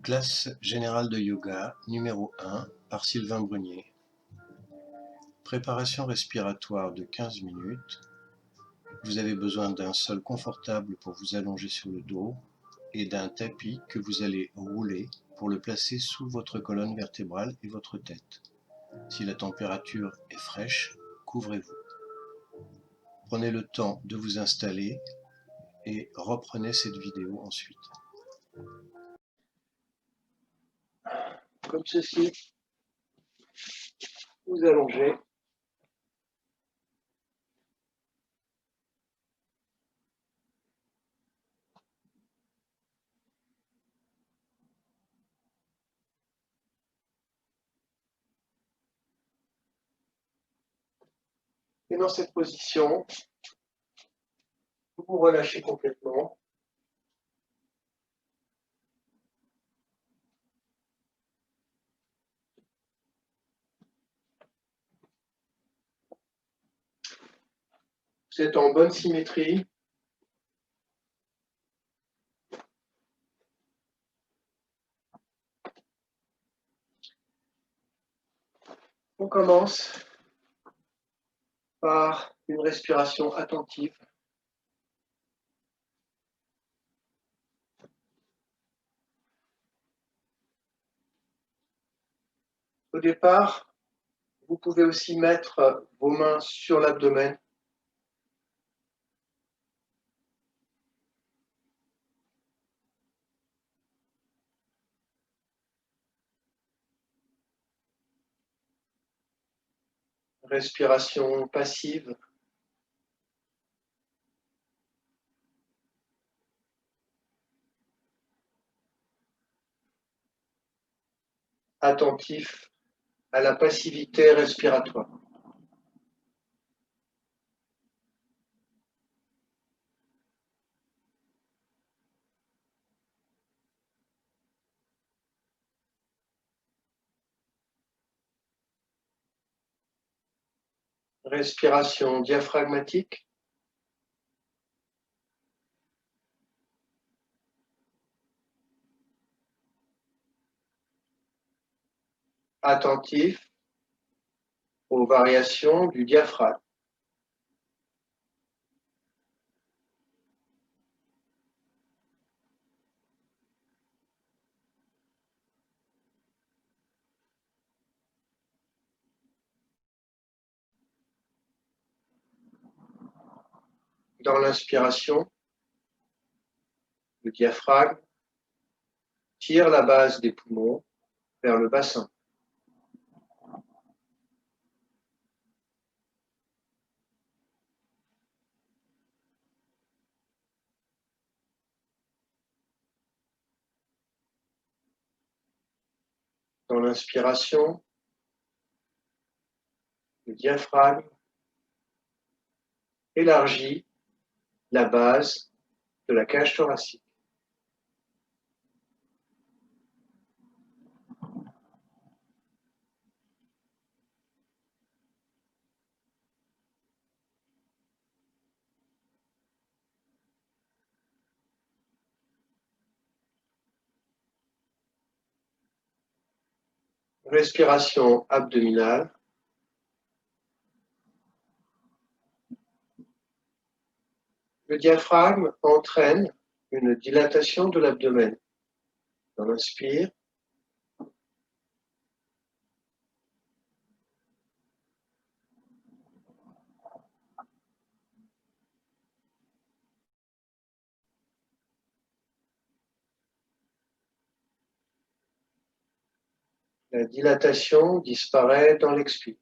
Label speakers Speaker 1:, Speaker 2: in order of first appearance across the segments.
Speaker 1: Classe générale de yoga numéro 1 par Sylvain Brunier. Préparation respiratoire de 15 minutes. Vous avez besoin d'un sol confortable pour vous allonger sur le dos et d'un tapis que vous allez rouler pour le placer sous votre colonne vertébrale et votre tête. Si la température est fraîche, couvrez-vous. Prenez le temps de vous installer et reprenez cette vidéo ensuite.
Speaker 2: Comme ceci, vous allongez. Et dans cette position, vous vous relâchez complètement. Vous êtes en bonne symétrie. On commence par une respiration attentive. Au départ, vous pouvez aussi mettre vos mains sur l'abdomen. Respiration passive. Attentif à la passivité respiratoire. Respiration diaphragmatique. Attentif aux variations du diaphragme. Dans l'inspiration, le diaphragme tire la base des poumons vers le bassin. Dans l'inspiration, le diaphragme élargit la base de la cage thoracique. Respiration abdominale. Le diaphragme entraîne une dilatation de l'abdomen. On inspire. La dilatation disparaît dans l'expire.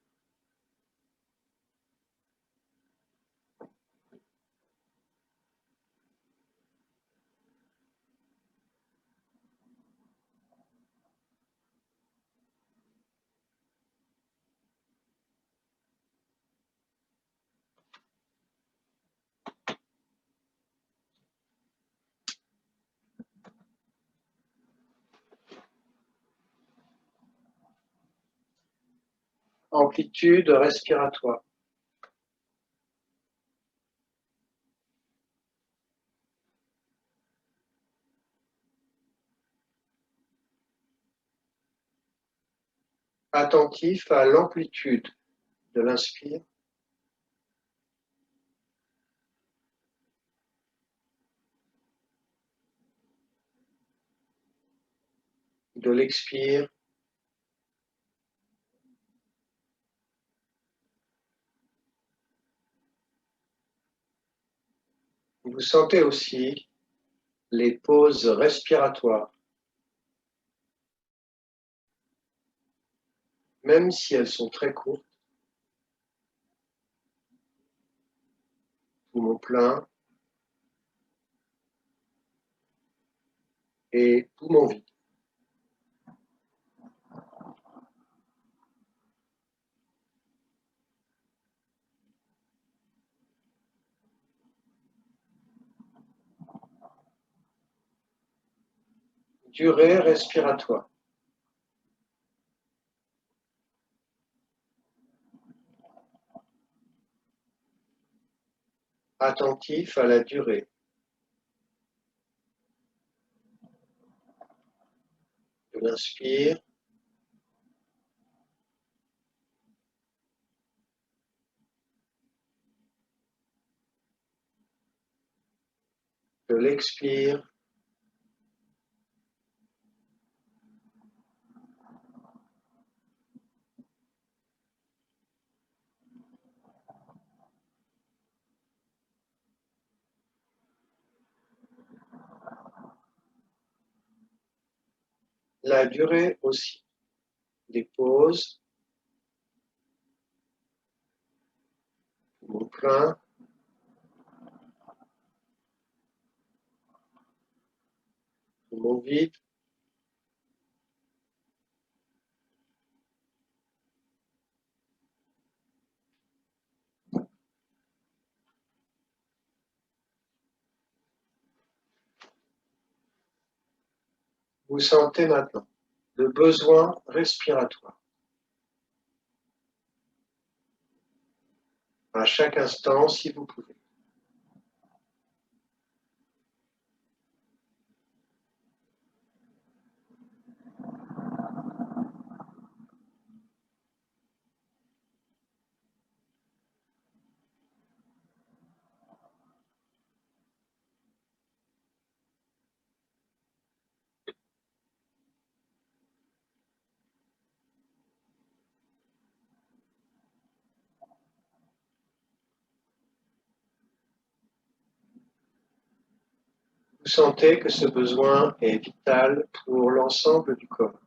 Speaker 2: Amplitude respiratoire. attentif à l'amplitude de l'inspire de l'expire. Vous sentez aussi les pauses respiratoires, même si elles sont très courtes. Poumon plein et poumon vide. Durée respiratoire. Attentif à la durée. De l'inspire de l'expire. La durée aussi. Des pauses. Poumon plein. Poumon vide. Vous sentez maintenant le besoin respiratoire. À chaque instant, si vous pouvez. Vous sentez que ce besoin est vital pour l'ensemble du corps.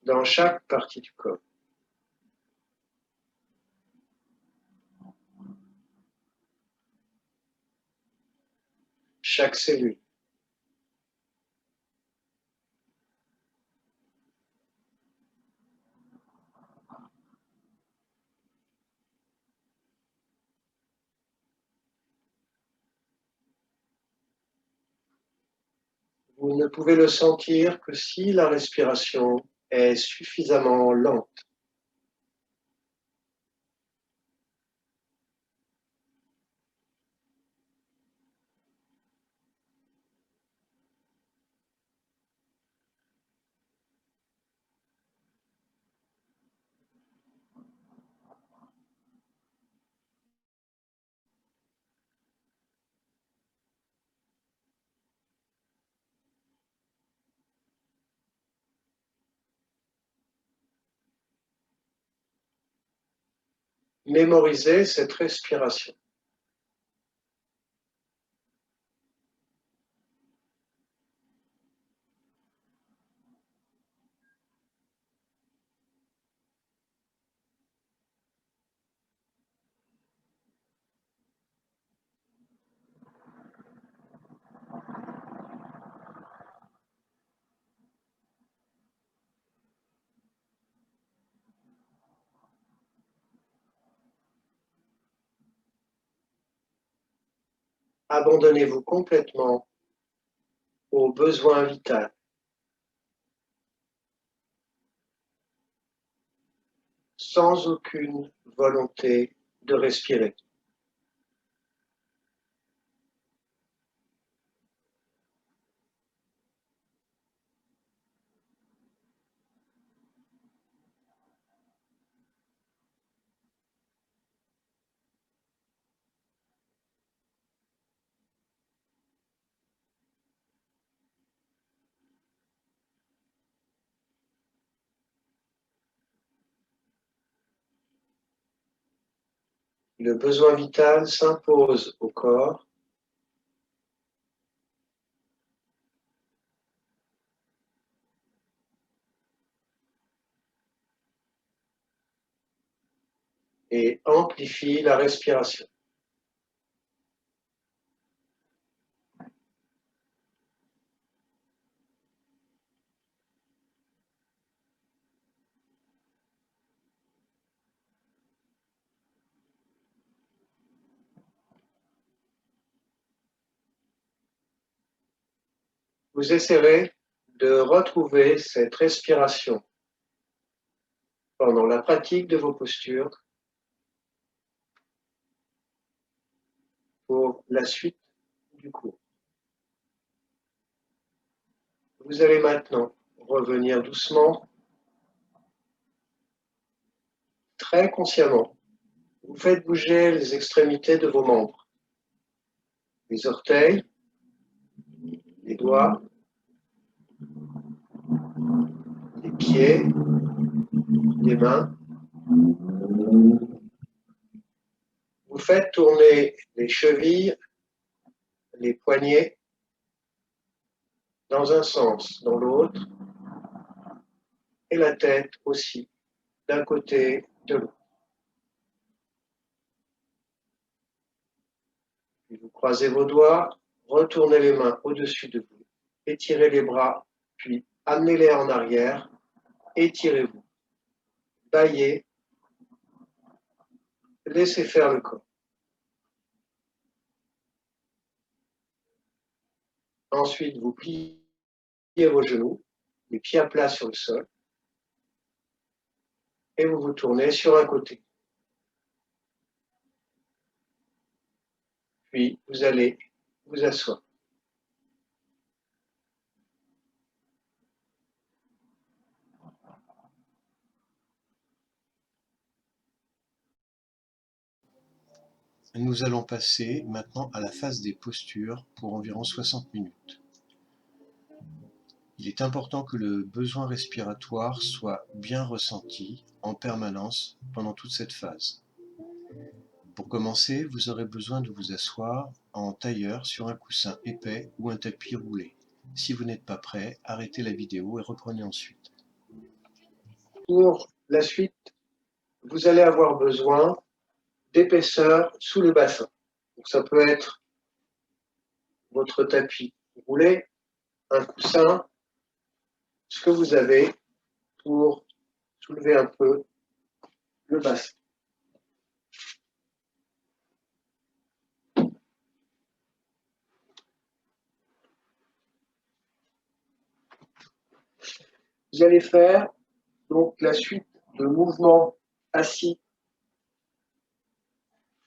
Speaker 2: Dans chaque partie du corps. Chaque cellule. Vous ne pouvez le sentir que si la respiration est suffisamment lente. Mémorisez cette respiration. Abandonnez-vous complètement au besoin vital, sans aucune volonté de respirer. Le besoin vital s'impose au corps. Et amplifie la respiration. Vous essaierez de retrouver cette respiration pendant la pratique de vos postures pour la suite du cours. Vous allez maintenant revenir doucement, très consciemment. Vous faites bouger les extrémités de vos membres, les orteils, les doigts, les pieds, les mains. Vous faites tourner les chevilles, les poignets, dans un sens, dans l'autre, et la tête aussi, d'un côté, de l'autre. Puis vous croisez vos doigts, retournez les mains au-dessus de vous, étirez les bras, puis amenez-les en arrière, étirez-vous, baillez, laissez faire le corps. Ensuite, vous pliez vos genoux, les pieds à plat sur le sol, et vous vous tournez sur un côté. Puis, vous allez vous asseoir.
Speaker 1: Nous allons passer maintenant à la phase des postures pour environ 60 minutes. Il est important que le besoin respiratoire soit bien ressenti en permanence pendant toute cette phase. Pour commencer, vous aurez besoin de vous asseoir en tailleur sur un coussin épais ou un tapis roulé. Si vous n'êtes pas prêt, arrêtez la vidéo et reprenez ensuite.
Speaker 2: Pour la suite, vous allez avoir besoin d'épaisseur sous le bassin. Donc, ça peut être votre tapis roulé, un coussin, ce que vous avez pour soulever un peu le bassin. Vous allez faire donc la suite de mouvements assis,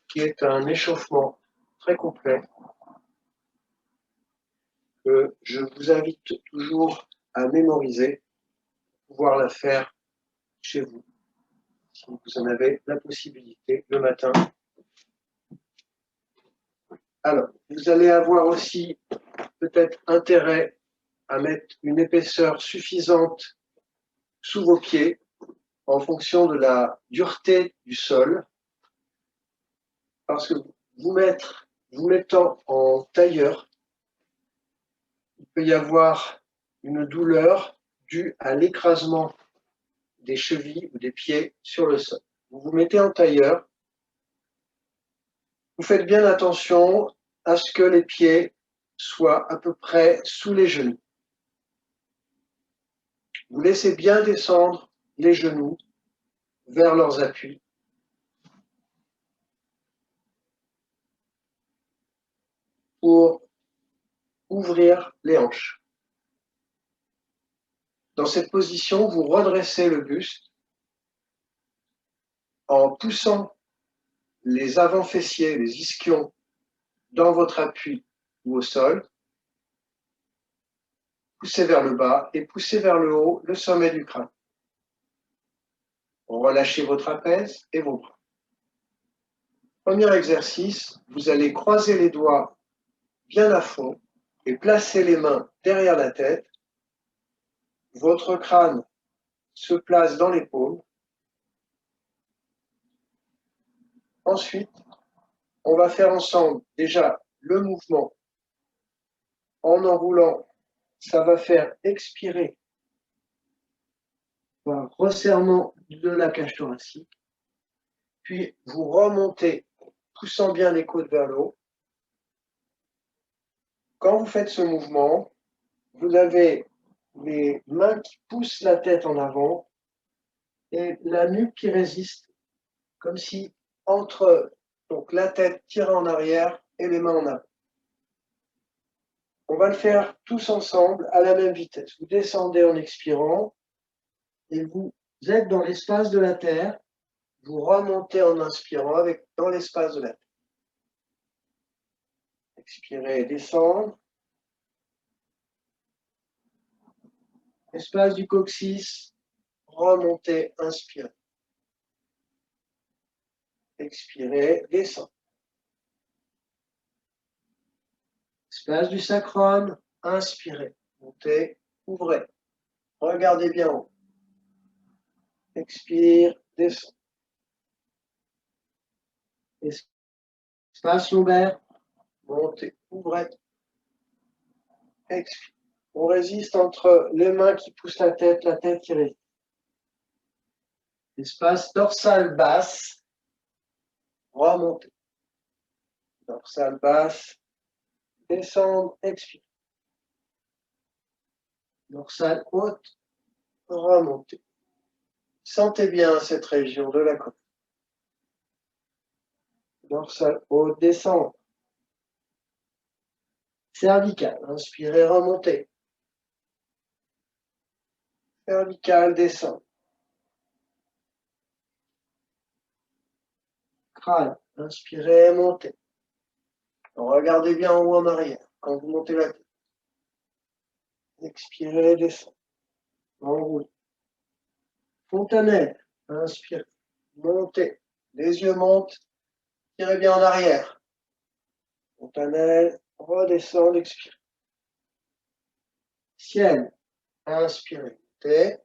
Speaker 2: qui est un échauffement très complet que je vous invite toujours à mémoriser, pouvoir la faire chez vous, si vous en avez la possibilité le matin. Alors, vous allez avoir aussi peut-être intérêt à mettre une épaisseur suffisante sous vos pieds en fonction de la dureté du sol, parce que vous mettant en tailleur, il peut y avoir une douleur due à l'écrasement des chevilles ou des pieds sur le sol. Vous vous mettez en tailleur, vous faites bien attention à ce que les pieds soient à peu près sous les genoux. Vous laissez bien descendre les genoux vers leurs appuis. Pour ouvrir les hanches. Dans cette position, vous redressez le buste en poussant les avant-fessiers, les ischions, dans votre appui ou au sol. Poussez vers le bas et poussez vers le haut le sommet du crâne. Relâchez vos trapèzes et vos bras. Premier exercice, vous allez croiser les doigts bien à fond et placer les mains derrière la tête. Votre crâne se place dans les paumes. Ensuite, on va faire ensemble déjà le mouvement. En enroulant, ça va faire expirer un resserrement de la cage thoracique. Puis vous remontez, poussant bien les côtes vers le haut. Quand vous faites ce mouvement, vous avez les mains qui poussent la tête en avant et la nuque qui résiste, comme si entre donc la tête tirée en arrière et les mains en avant. On va le faire tous ensemble à la même vitesse. Vous descendez en expirant et vous êtes dans l'espace de la terre. Vous remontez en inspirant dans l'espace de la terre. Expirez, descendre. Espace du coccyx, remontez, inspirez. Expirez, descendre. Espace du sacrum, inspirez, montez, ouvrez. Regardez bien en haut. Expire, descend. Espace lombaire, montez, ouvrez. Expire. On résiste entre les mains qui poussent la tête qui résiste. Espace dorsale basse, remontez. Dorsale basse, descendre, expire. Dorsale haute, remontez. Sentez bien cette région de la colonne. Dorsale haute, descendre. Cervicale, inspirez, remontez. Cervicale, descendre. Crâne, inspirez, montez. Regardez bien en haut en arrière quand vous montez la tête. Expirez, descendez. Enroulez. Fontanelle, inspirez, montez. Les yeux montent, tirez bien en arrière. Fontanelle, redescendez, expirez. Ciel, inspirez, montez.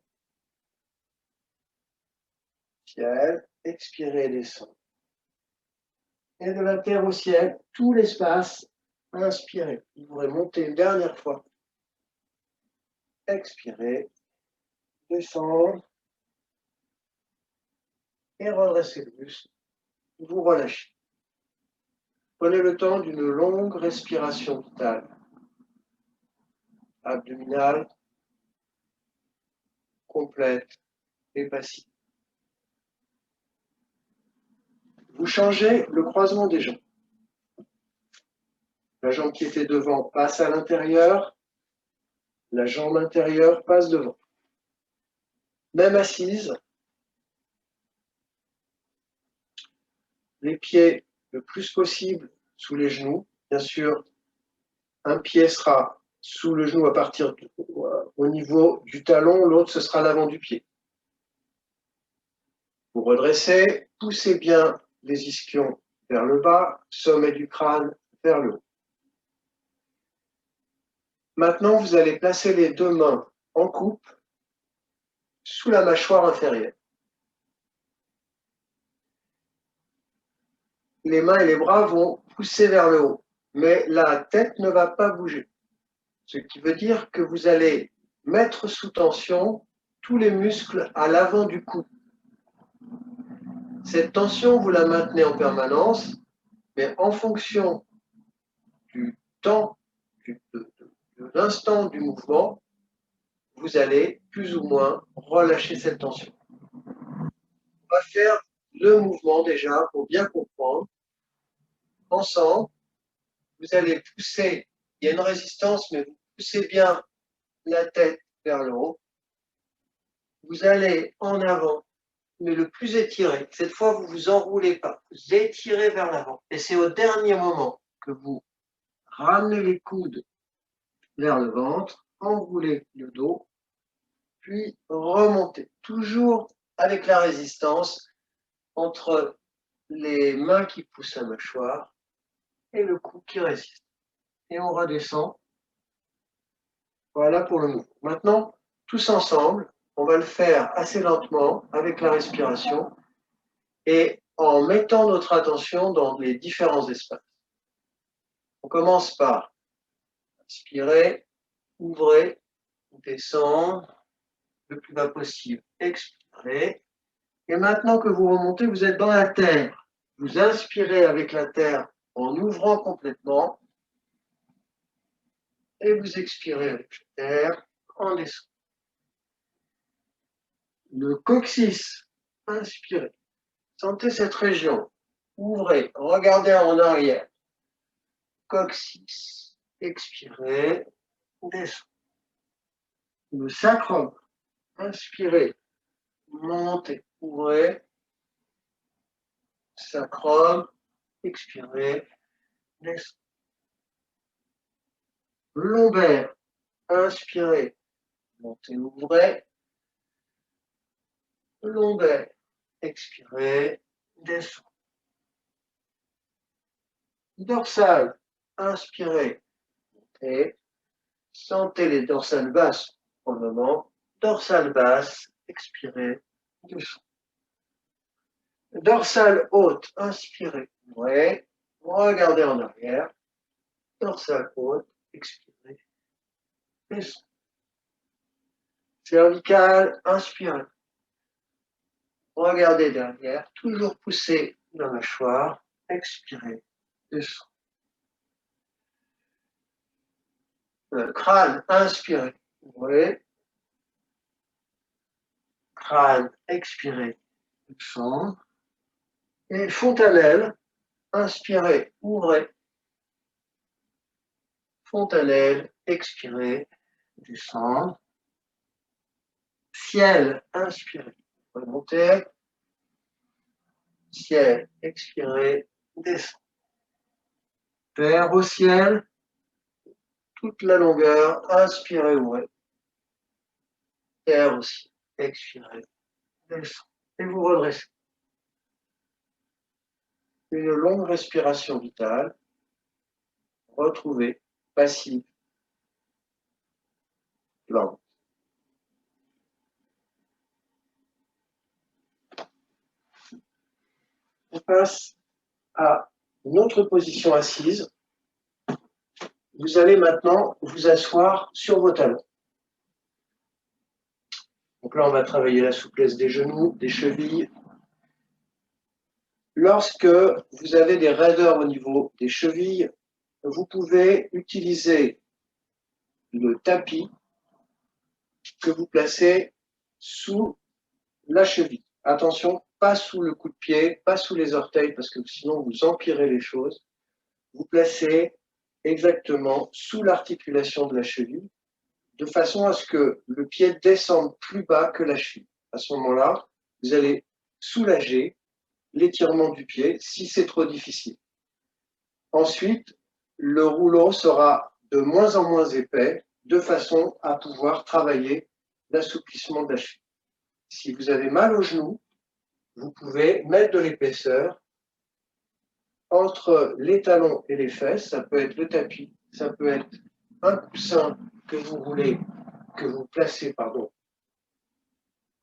Speaker 2: Ciel, expirez, descendez. Et de la terre au ciel, tout l'espace, inspirez. Vous pourrez monter une dernière fois. Expirez, descendre. Et redressez le muscle. Vous relâchez. Prenez le temps d'une longue respiration vitale. Abdominale, complète et passive. Vous changez le croisement des jambes. La jambe qui était devant passe à l'intérieur. La jambe intérieure passe devant. Même assise. Les pieds le plus possible sous les genoux. Bien sûr, un pied sera sous le genou à partir au niveau du talon, l'autre ce sera l'avant du pied. Vous redressez, poussez bien les ischions vers le bas, sommet du crâne vers le haut. Maintenant, vous allez placer les deux mains en coupe sous la mâchoire inférieure. Les mains et les bras vont pousser vers le haut, mais la tête ne va pas bouger. Ce qui veut dire que vous allez mettre sous tension tous les muscles à l'avant du cou. Cette tension, vous la maintenez en permanence, mais en fonction du temps, de l'instant du mouvement, vous allez plus ou moins relâcher cette tension. On va faire le mouvement déjà pour bien comprendre. Ensemble, vous allez pousser, il y a une résistance, mais vous poussez bien la tête vers le haut. Vous allez en avant, mais le plus étiré. Cette fois, vous ne vous enroulez pas. Vous étirez vers l'avant. Et c'est au dernier moment que vous ramenez les coudes vers le ventre, enroulez le dos, puis remontez. Toujours avec la résistance entre les mains qui poussent la mâchoire et le cou qui résiste. Et on redescend. Voilà pour le mouvement. Maintenant, tous ensemble, on va le faire assez lentement avec la respiration. Et en mettant notre attention dans les différents espaces. On commence par inspirer, ouvrez, descendre, le plus bas possible, expirez. Et maintenant que vous remontez, vous êtes dans la terre. Vous inspirez avec la terre en ouvrant complètement et vous expirez avec la terre en descendant. Le coccyx, inspirez. Sentez cette région. Ouvrez, regardez en arrière. Coccyx, expirez, descendez. Le sacrum, inspirez, montez, ouvrez. Sacrum, expirez, descendez. Le lombaire, inspirez, montez, ouvrez. Le lombaire, expirez, descendez. Dorsale, inspirez, montez. Sentez les dorsales basses pour le moment. Dorsale basse, expirez, descendez. Dorsale haute, inspirez, ouvrez. Regardez en arrière. Dorsale haute, expirez, descendez. Cervicale, inspirez. Regardez derrière, toujours poussez la mâchoire, expirez, descendez. Crâne, inspirez, ouvrez. Crâne, expirez, descendez. Et fontanelle, inspirez, ouvrez. Fontanelle, expirez, descendre. Ciel, inspirez, remontez. Ciel, expirez, descendre. Terre au ciel, toute la longueur, inspirez, ouvrez. Terre au ciel, expirez, descendre. Et vous redressez. Une longue respiration vitale. Retrouvez, passive, lente. On passe à une autre position assise. Vous allez maintenant vous asseoir sur vos talons. Donc là, on va travailler la souplesse des genoux, des chevilles. Lorsque vous avez des raideurs au niveau des chevilles, vous pouvez utiliser le tapis que vous placez sous la cheville. Attention, pas sous le coup de pied, pas sous les orteils, parce que sinon vous empirez les choses. Vous placez exactement sous l'articulation de la cheville, de façon à ce que le pied descende plus bas que la cheville. À ce moment-là, vous allez soulager l'étirement du pied si c'est trop difficile. Ensuite, le rouleau sera de moins en moins épais, de façon à pouvoir travailler l'assouplissement de la cheville. Si vous avez mal au genou, vous pouvez mettre de l'épaisseur entre les talons et les fesses. Ça peut être le tapis, ça peut être un coussin que vous placez,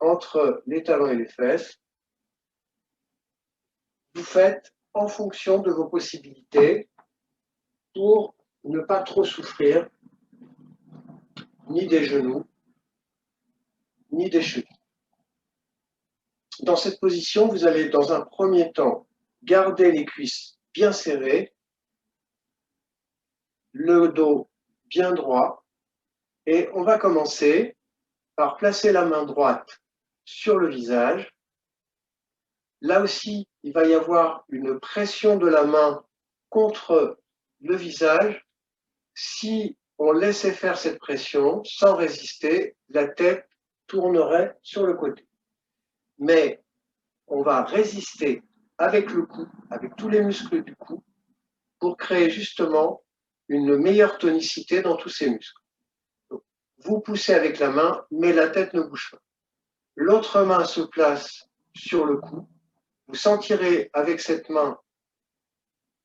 Speaker 2: entre les talons et les fesses. Vous faites en fonction de vos possibilités pour ne pas trop souffrir ni des genoux, ni des chevilles. Dans cette position, vous allez dans un premier temps garder les cuisses bien serrées, le dos bien droit, et on va commencer par placer la main droite sur le visage. Là aussi, il va y avoir une pression de la main contre le visage. Si on laissait faire cette pression sans résister, la tête tournerait sur le côté. Mais on va résister avec le cou, avec tous les muscles du cou, pour créer justement une meilleure tonicité dans tous ces muscles. Donc, vous poussez avec la main, mais la tête ne bouge pas. L'autre main se place sur le cou. Vous sentirez avec cette main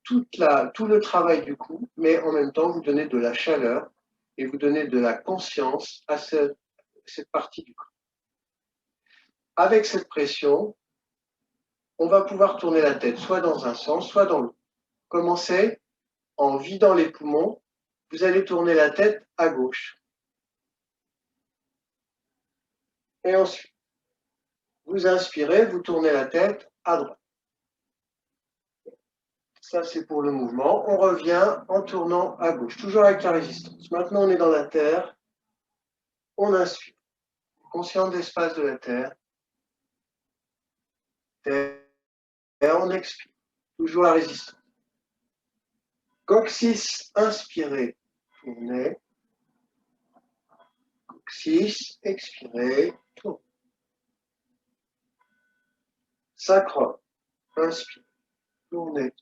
Speaker 2: tout le travail du cou, mais en même temps, vous donnez de la chaleur et vous donnez de la conscience à cette partie du corps. Avec cette pression, on va pouvoir tourner la tête soit dans un sens, soit dans l'autre. Commencez en vidant les poumons. Vous allez tourner la tête à gauche. Et ensuite, vous inspirez, vous tournez la tête à droite. Ça, c'est pour le mouvement. On revient en tournant à gauche, toujours avec la résistance. Maintenant, on est dans la terre. On inspire. Conscient de l'espace de la terre. Et on expire. Toujours la résistance. Coccyx, inspirez, tournez. Coccyx, expirez, tournez. Sacrum, inspirez, tournez.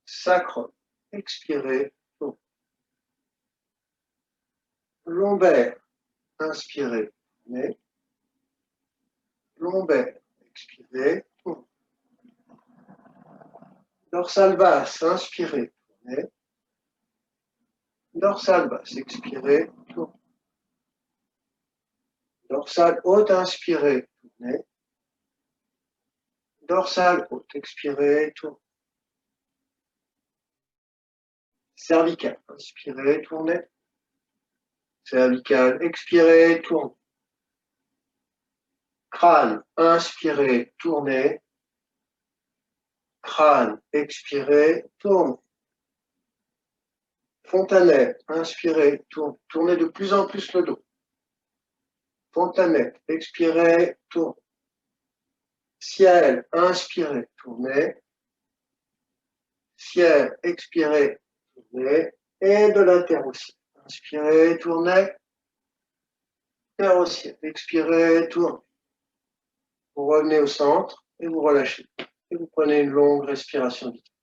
Speaker 2: Sacrum, expirez, tournez. Lombaire, inspirez, tournez. Lombaire, expirez, tournez. Dorsale basse, inspirez, tournez. Dorsale basse, expirez, tournez. Dorsale haute, inspirez, tournez. Dorsale haute, expirez, tournez. Cervicale, inspirez, tournez. Cervicale, expirez, tournez. Crâne, inspirez, tournez. Crâne, expirez, tournez. Fontanelle, inspirez, tournez. Tournez de plus en plus le dos. Fontanelle, expirez, tournez. Ciel, inspirez, tournez. Ciel, expirez, tournez. Et de la terre au ciel. Inspirez, tournez. Terre au ciel, expirez, tournez. Vous revenez au centre et vous relâchez. Et vous prenez une longue respiration vitale.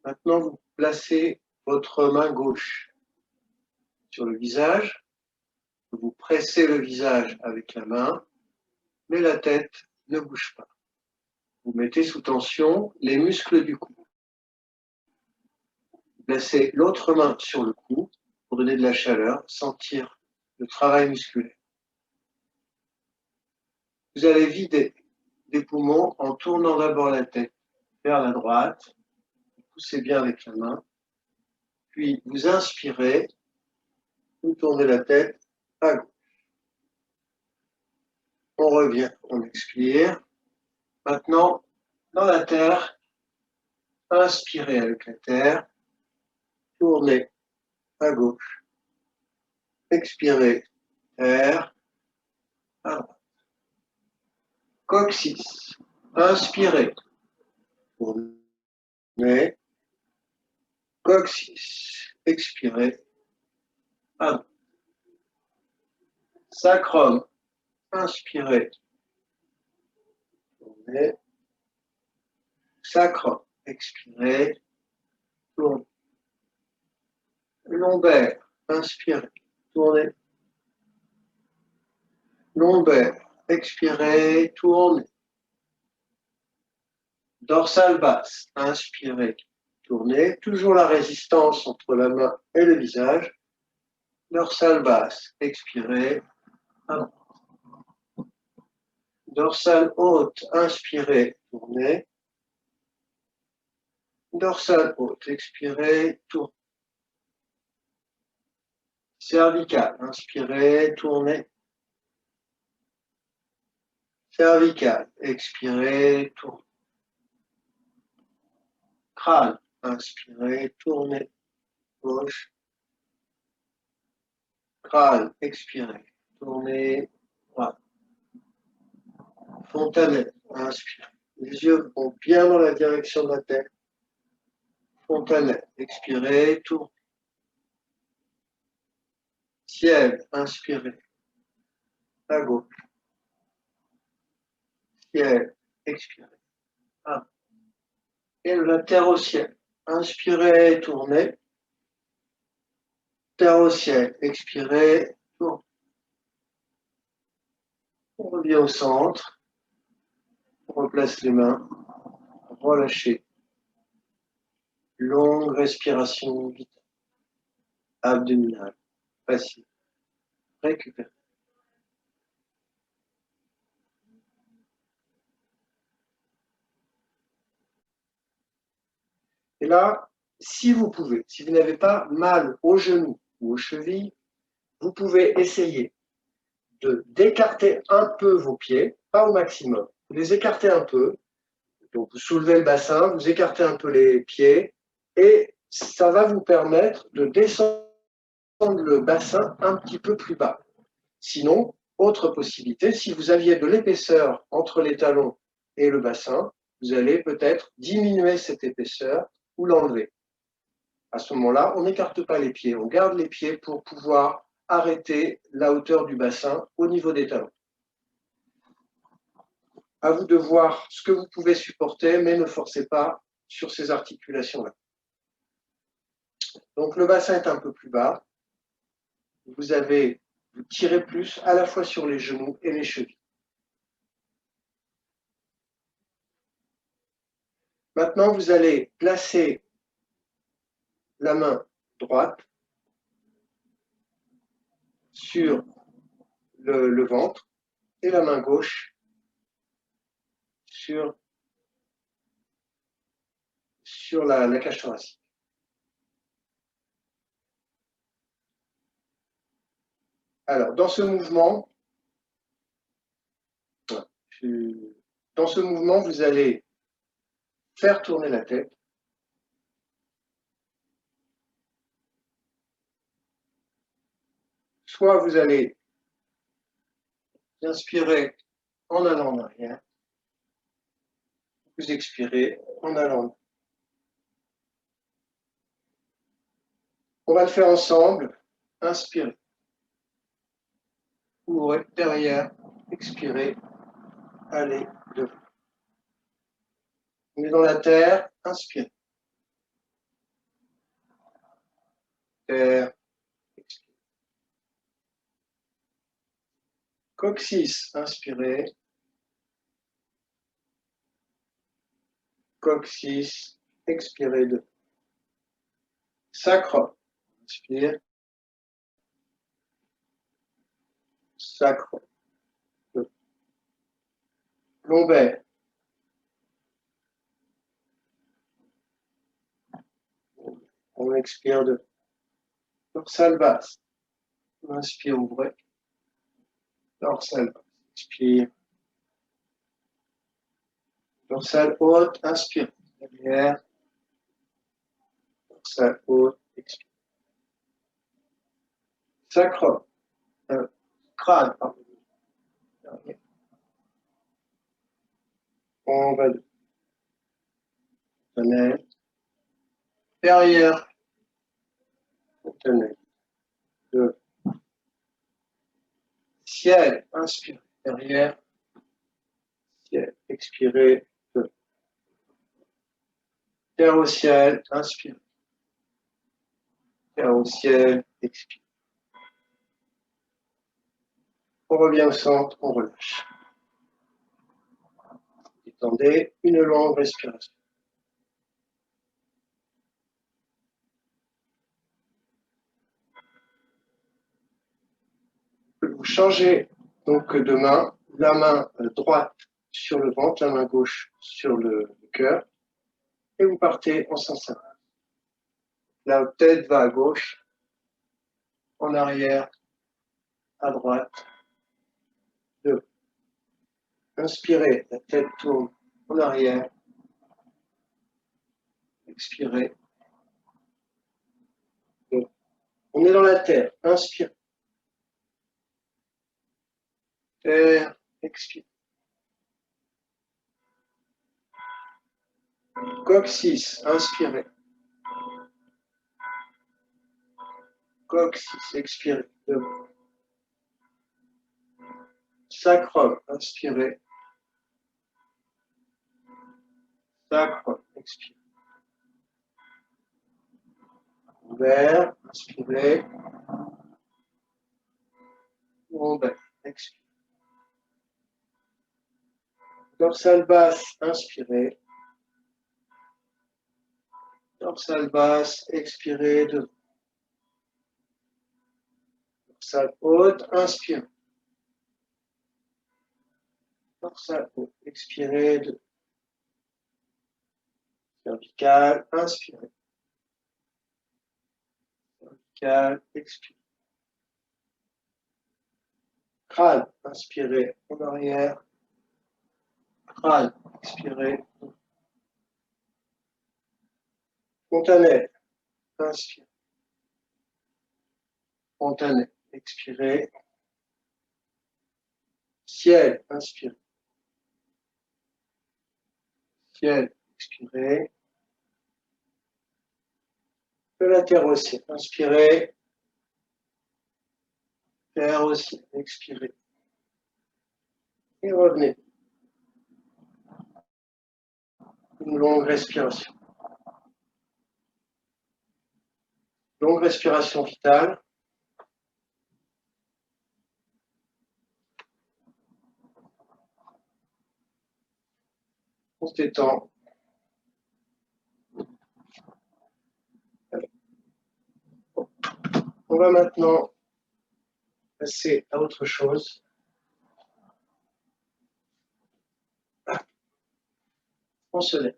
Speaker 2: Maintenant, vous placez votre main gauche sur le visage. Vous pressez le visage avec la main, mais la tête ne bouge pas. Vous mettez sous tension les muscles du cou. Placez l'autre main sur le cou pour donner de la chaleur, sentir le travail musculaire. Vous allez vider des poumons en tournant d'abord la tête vers la droite. Vous poussez bien avec la main. Puis vous inspirez, vous tournez la tête à gauche. On revient, on expire. Maintenant, dans la terre, inspirez avec la terre, tournez à gauche, expirez, terre, à droite. Coccyx, inspirez, tournez, coccyx, expirez, à droite. Sacrum, inspirez, tournez, sacrum, expirez, tournez. Lombaire, inspirez, tournez. Lombaire, expirez, tournez. Dorsale basse, inspirez, tournez. Toujours la résistance entre la main et le visage. Dorsale basse, expirez. Dorsale haute, inspirez, tournez. Dorsale haute, expirez, tournez. Cervicale, inspirez, tournez. Cervicale, expirez, tournez. Crâne, inspirez, tournez. Gauche. Crâne, expirez, tournez. Droite. Fontanelle, inspirez. Les yeux vont bien dans la direction de la tête. Fontanelle, expirez, tournez. Ciel, inspirez. À gauche. Ciel, expirez. Ah. Et de la terre au ciel. Inspirez, tournez. Terre au ciel, expirez, tournez. On revient au centre. On replace les mains. Relâchez. Longue respiration vitale. abdominale. Facile. Récupérez. Et là, si vous pouvez, si vous n'avez pas mal aux genoux ou aux chevilles, vous pouvez essayer d'écarter un peu vos pieds, pas au maximum. Vous les écartez un peu. Donc, vous soulevez le bassin, vous écartez un peu les pieds et ça va vous permettre de descendre le bassin un petit peu plus bas. Sinon, autre possibilité, si vous aviez de l'épaisseur entre les talons et le bassin, vous allez peut-être diminuer cette épaisseur ou l'enlever. À ce moment-là, on n'écarte pas les pieds, on garde les pieds pour pouvoir arrêter la hauteur du bassin au niveau des talons. À vous de voir ce que vous pouvez supporter, mais ne forcez pas sur ces articulations-là. Donc le bassin est un peu plus bas. Vous tirez plus à la fois sur les genoux et les chevilles. Maintenant, vous allez placer la main droite sur le ventre et la main gauche sur la cage thoracique. Alors, dans ce mouvement, vous allez faire tourner la tête. Soit vous allez inspirer en allant en arrière, vous expirez en allant en arrière. On va le faire ensemble. Inspirez. Ouvrez derrière, expirez, allez devant. On est dans la terre, inspirez. Terre, expirez. Coccyx, inspirez. Coccyx, expirez devant. Sacrum, inspire. Sacrum. Lombaire. On expire de dorsale basse. On inspire, ouvrez. Dorsale basse. Expire. Dorsale haute, inspire. Derrière. Dorsale haute, expire. Sacrum. Crâne, pardon. Derrière. On va tenez. Derrière. Tenez. Deux. Ciel, inspirez. Derrière. Ciel, expirez. Deux. Terre au ciel, inspirez. Terre au ciel, expire. On revient au centre, on relâche. Détendez une longue respiration. Vous changez donc de main, la main droite sur le ventre, la main gauche sur le cœur, et vous partez en sens inverse. La tête va à gauche, en arrière, à droite. Deux. Inspirez, la tête tourne en arrière. Expirez. Deux. On est dans la terre. Inspirez. Terre, expire. Coccyx, inspirez. Coccyx, expirez. Deux. Sacrum, inspirez. Sacrum, expirez. Ouvert, inspirez. Ouvert, expirez. Dorsale basse, inspirez. Dorsale basse, expirez. Deux. Dorsale haute, inspire. Dorsale haute, expirez. Cervicale, inspirez. Cervicale, expirez. Crâne, inspirez en arrière. Crâne, expirez. Fontanelle, inspire. Fontanelle, expirez. Ciel, inspirez. Ciel, expirez. De la terre aussi, inspirez. Terre aussi, expirez. Et revenez. Une longue respiration. Longue respiration vitale. On se détend. On va maintenant passer à autre chose. On se lève.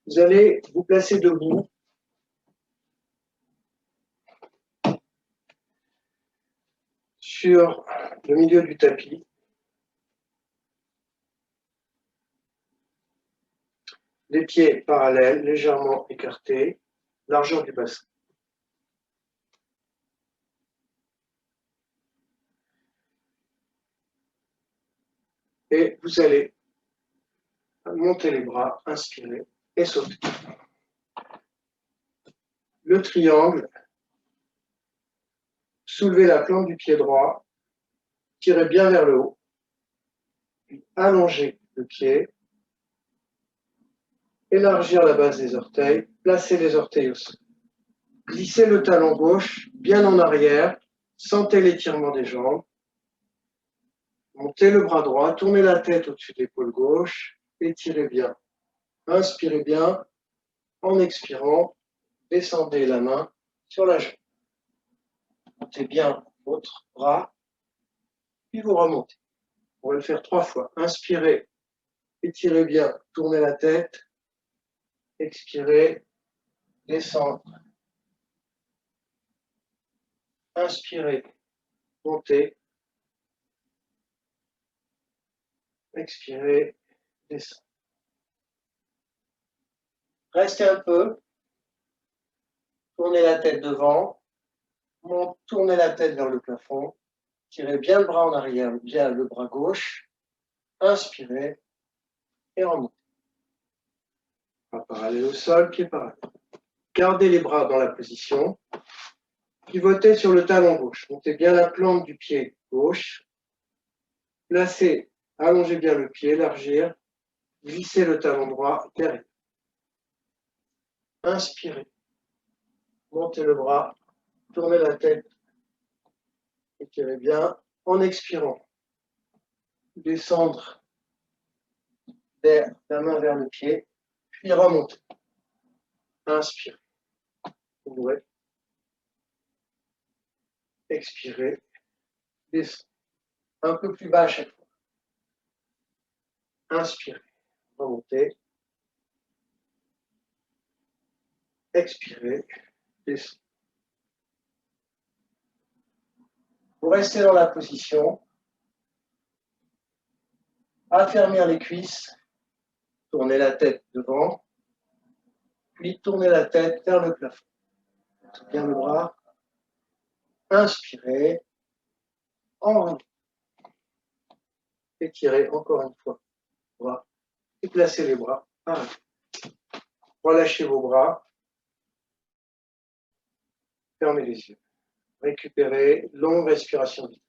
Speaker 2: Vous allez vous placer debout. Sur le milieu du tapis. Les pieds parallèles, légèrement écartés, largeur du bassin. Et vous allez monter les bras, inspirer et sauter. Le triangle, soulevez la plante du pied droit, tirez bien vers le haut, puis allongez le pied, élargir la base des orteils, placez les orteils au sol. Glissez le talon gauche bien en arrière, sentez l'étirement des jambes. Montez le bras droit, tournez la tête au-dessus de l'épaule gauche, étirez bien. Inspirez bien, en expirant, descendez la main sur la jambe. Montez bien votre bras, puis vous remontez. On va le faire 3 fois. Inspirez, étirez bien, tournez la tête, expirez, descendre. Inspirez, montez, expirez, descendre. Restez un peu, tournez la tête devant, tournez la tête vers le plafond, tirez bien le bras en arrière, bien le bras gauche, inspirez et remontez. Bras parallèle au sol, pied parallèle. Gardez les bras dans la position, pivotez sur le talon gauche, montez bien la plante du pied gauche, placez, allongez bien le pied, élargir, glissez le talon droit derrière. Inspirez, montez le bras, tournez la tête, étirez bien, en expirant, descendre la main vers le pied, puis remonter. Inspirez, ouvrez, expirez, descendez. Un peu plus bas à chaque fois. Inspirez, remontez, expirez, descendez. Vous restez dans la position, affermir les cuisses, tournez la tête devant, puis tournez la tête vers le plafond. Montez bien le bras, inspirez, en étirez encore une fois le bras et placez les bras pareil. Relâchez vos bras, fermez les yeux. Récupérez, longue respiration vite.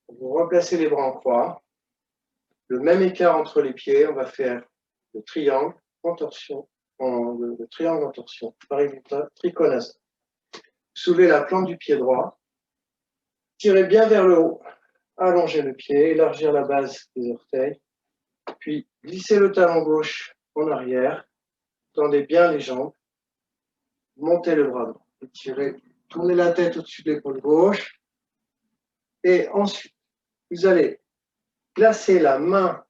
Speaker 2: Vous replacez les bras en croix. Le même écart entre les pieds, on va faire le triangle en torsion, le triangle en torsion, par résultat, trikonasana. Soulevez la plante du pied droit, tirez bien vers le haut, allongez le pied, élargir la base des orteils, puis glissez le talon gauche en arrière, tendez bien les jambes, montez le bras droit, étirez, tournez la tête au-dessus de l'épaule gauche, et ensuite, vous allez placer la main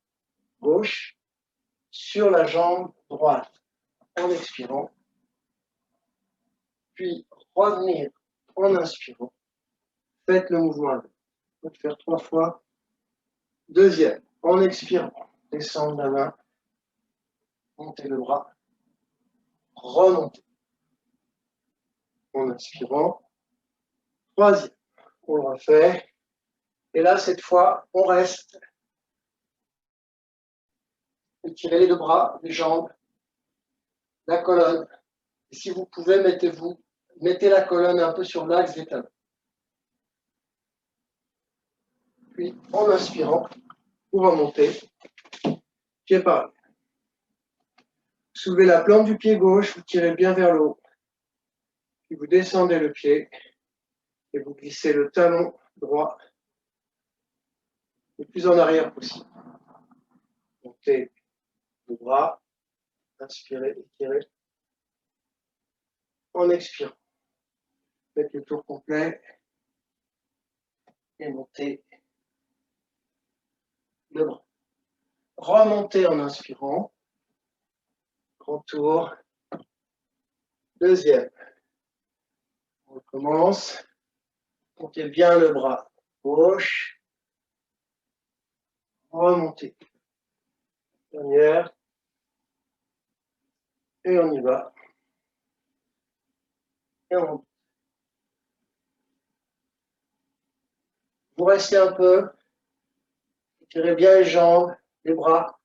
Speaker 2: gauche sur la jambe droite en expirant, puis revenir en inspirant. Faites le mouvement avec. On va le faire 3 fois. Deuxième, en expirant, descendre la main, montez le bras, remontez. En inspirant. Troisième, on le refait. Et là, cette fois, on reste. Étirez les deux bras, les jambes, la colonne. Et si vous pouvez, mettez la colonne un peu sur l'axe des talons. Puis, en inspirant, vous remontez, pied parallèle. Soulevez la plante du pied gauche, vous tirez bien vers le haut. Puis vous descendez le pied et vous glissez le talon droit le plus en arrière possible. Montez le bras, inspirez, étirez. En expirant, faites le tour complet et montez le bras. Remontez en inspirant. Grand tour. Deuxième. On recommence. Montez bien le bras gauche. Remontez. Dernière. Et on y va. Et on remonte. Vous restez un peu. Étirez bien les jambes, les bras.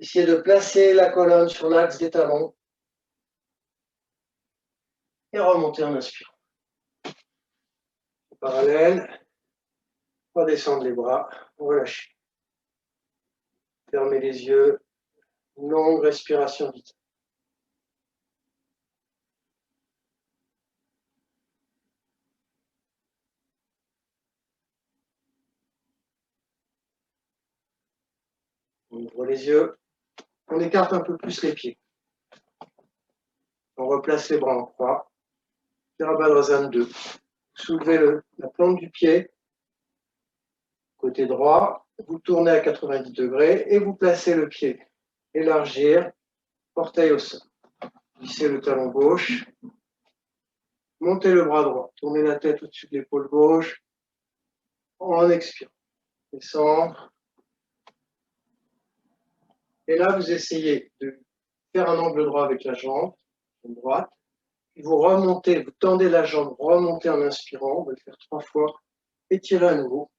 Speaker 2: Essayez de placer la colonne sur l'axe des talons. Et remontez en inspirant. Parallèle. Redescendre les bras. Relâchez. Fermez les yeux. Longue respiration vitale. On ouvre les yeux. On écarte un peu plus les pieds. On replace les bras en croix. Virabhadrasana 2. Soulevez la plante du pied. Côté droit. Vous tournez à 90 degrés et vous placez le pied. Élargir. Orteil au sol. Glissez le talon gauche. Montez le bras droit. Tournez la tête au-dessus de l'épaule gauche. En expirant. Descendre. Et là, vous essayez de faire un angle droit avec la jambe droite. Puis vous remontez, vous tendez la jambe, remontez en inspirant. On va le faire 3 fois. Étirez à nouveau.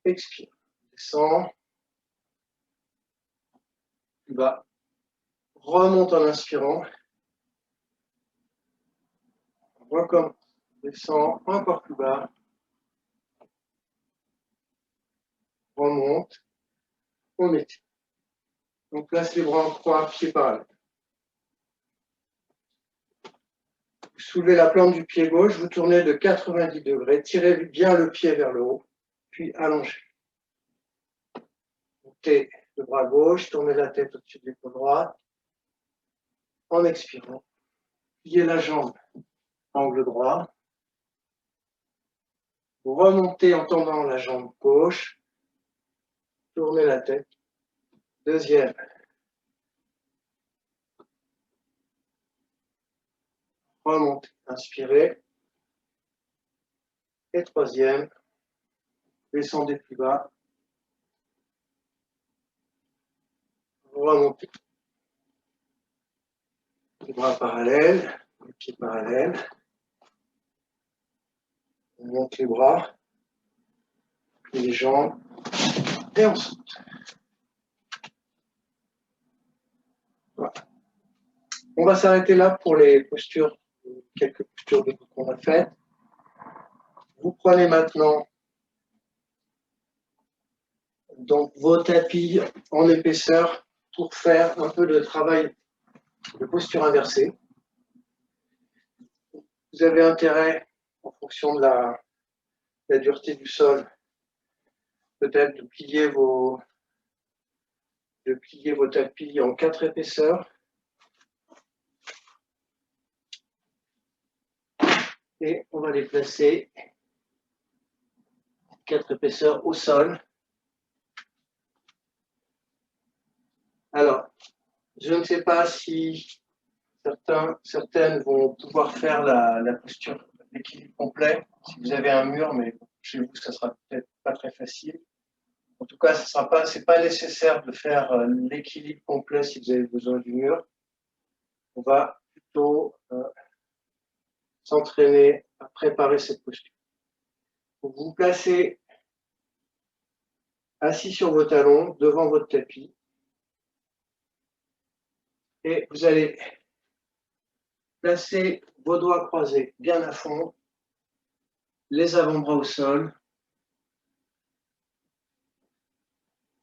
Speaker 2: Expire. Descend. Plus bas. Remonte en inspirant. Recommence. Descend. Encore plus bas. Remonte. On étire. On place les bras en croix, pieds parallèles. Vous soulevez la plante du pied gauche, vous tournez de 90 degrés, tirez bien le pied vers le haut, puis allongez. Montez le bras gauche, tournez la tête au-dessus de l'épaule droite. En expirant, pliez la jambe, angle droit. Vous remontez en tendant la jambe gauche, tournez la tête. Deuxième. Remontez, inspirez. Et troisième. Descendez plus bas. Remontez. Les bras parallèles, les pieds parallèles. On monte les bras, puis les jambes, et on saute. Voilà. On va s'arrêter là pour les postures, quelques postures qu'on a faites. Vous prenez maintenant donc vos tapis en épaisseur pour faire un peu de travail de posture inversée. Vous avez intérêt, en fonction de la dureté du sol, peut-être de plier vos tapis en 4 épaisseurs. Et on va les placer 4 épaisseurs au sol. Alors, je ne sais pas si certaines vont pouvoir faire la posture d'équilibre complet. Si vous avez un mur, mais chez vous, ça sera peut-être pas très facile. En tout cas, c'est pas nécessaire de faire l'équilibre complet si vous avez besoin du mur. On va plutôt s'entraîner à préparer cette posture. Vous vous placez assis sur vos talons devant votre tapis et vous allez placer vos doigts croisés bien à fond, les avant-bras au sol,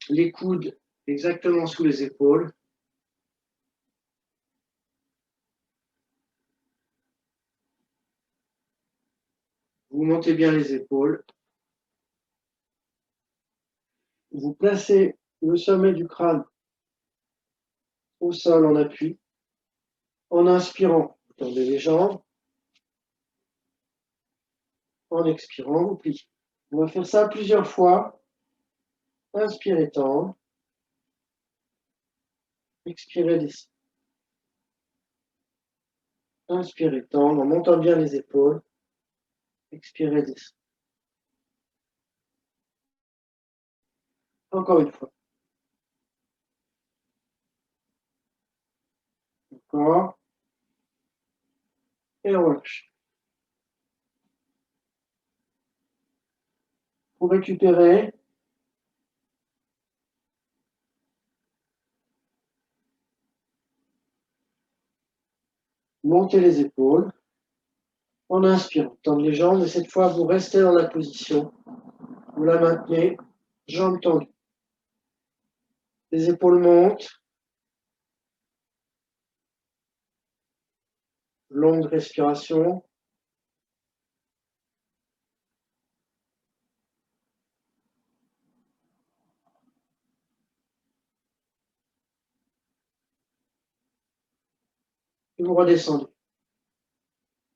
Speaker 2: les coudes exactement sous les épaules. Vous montez bien les épaules. Vous placez le sommet du crâne au sol en appui. En inspirant, vous tendez les jambes. En expirant, vous pliez. On va faire ça plusieurs fois. Inspirez, tendre. Expirez, descendre. Inspirez, tendre, en montant bien les épaules. Expirez, descendre. Encore une fois. Encore. Et on relâche. Pour récupérer, montez les épaules. En inspirant, tendre les jambes, et cette fois, vous restez dans la position. Vous la maintenez, jambes tendues. Les épaules montent. Longue respiration. Et vous redescendez.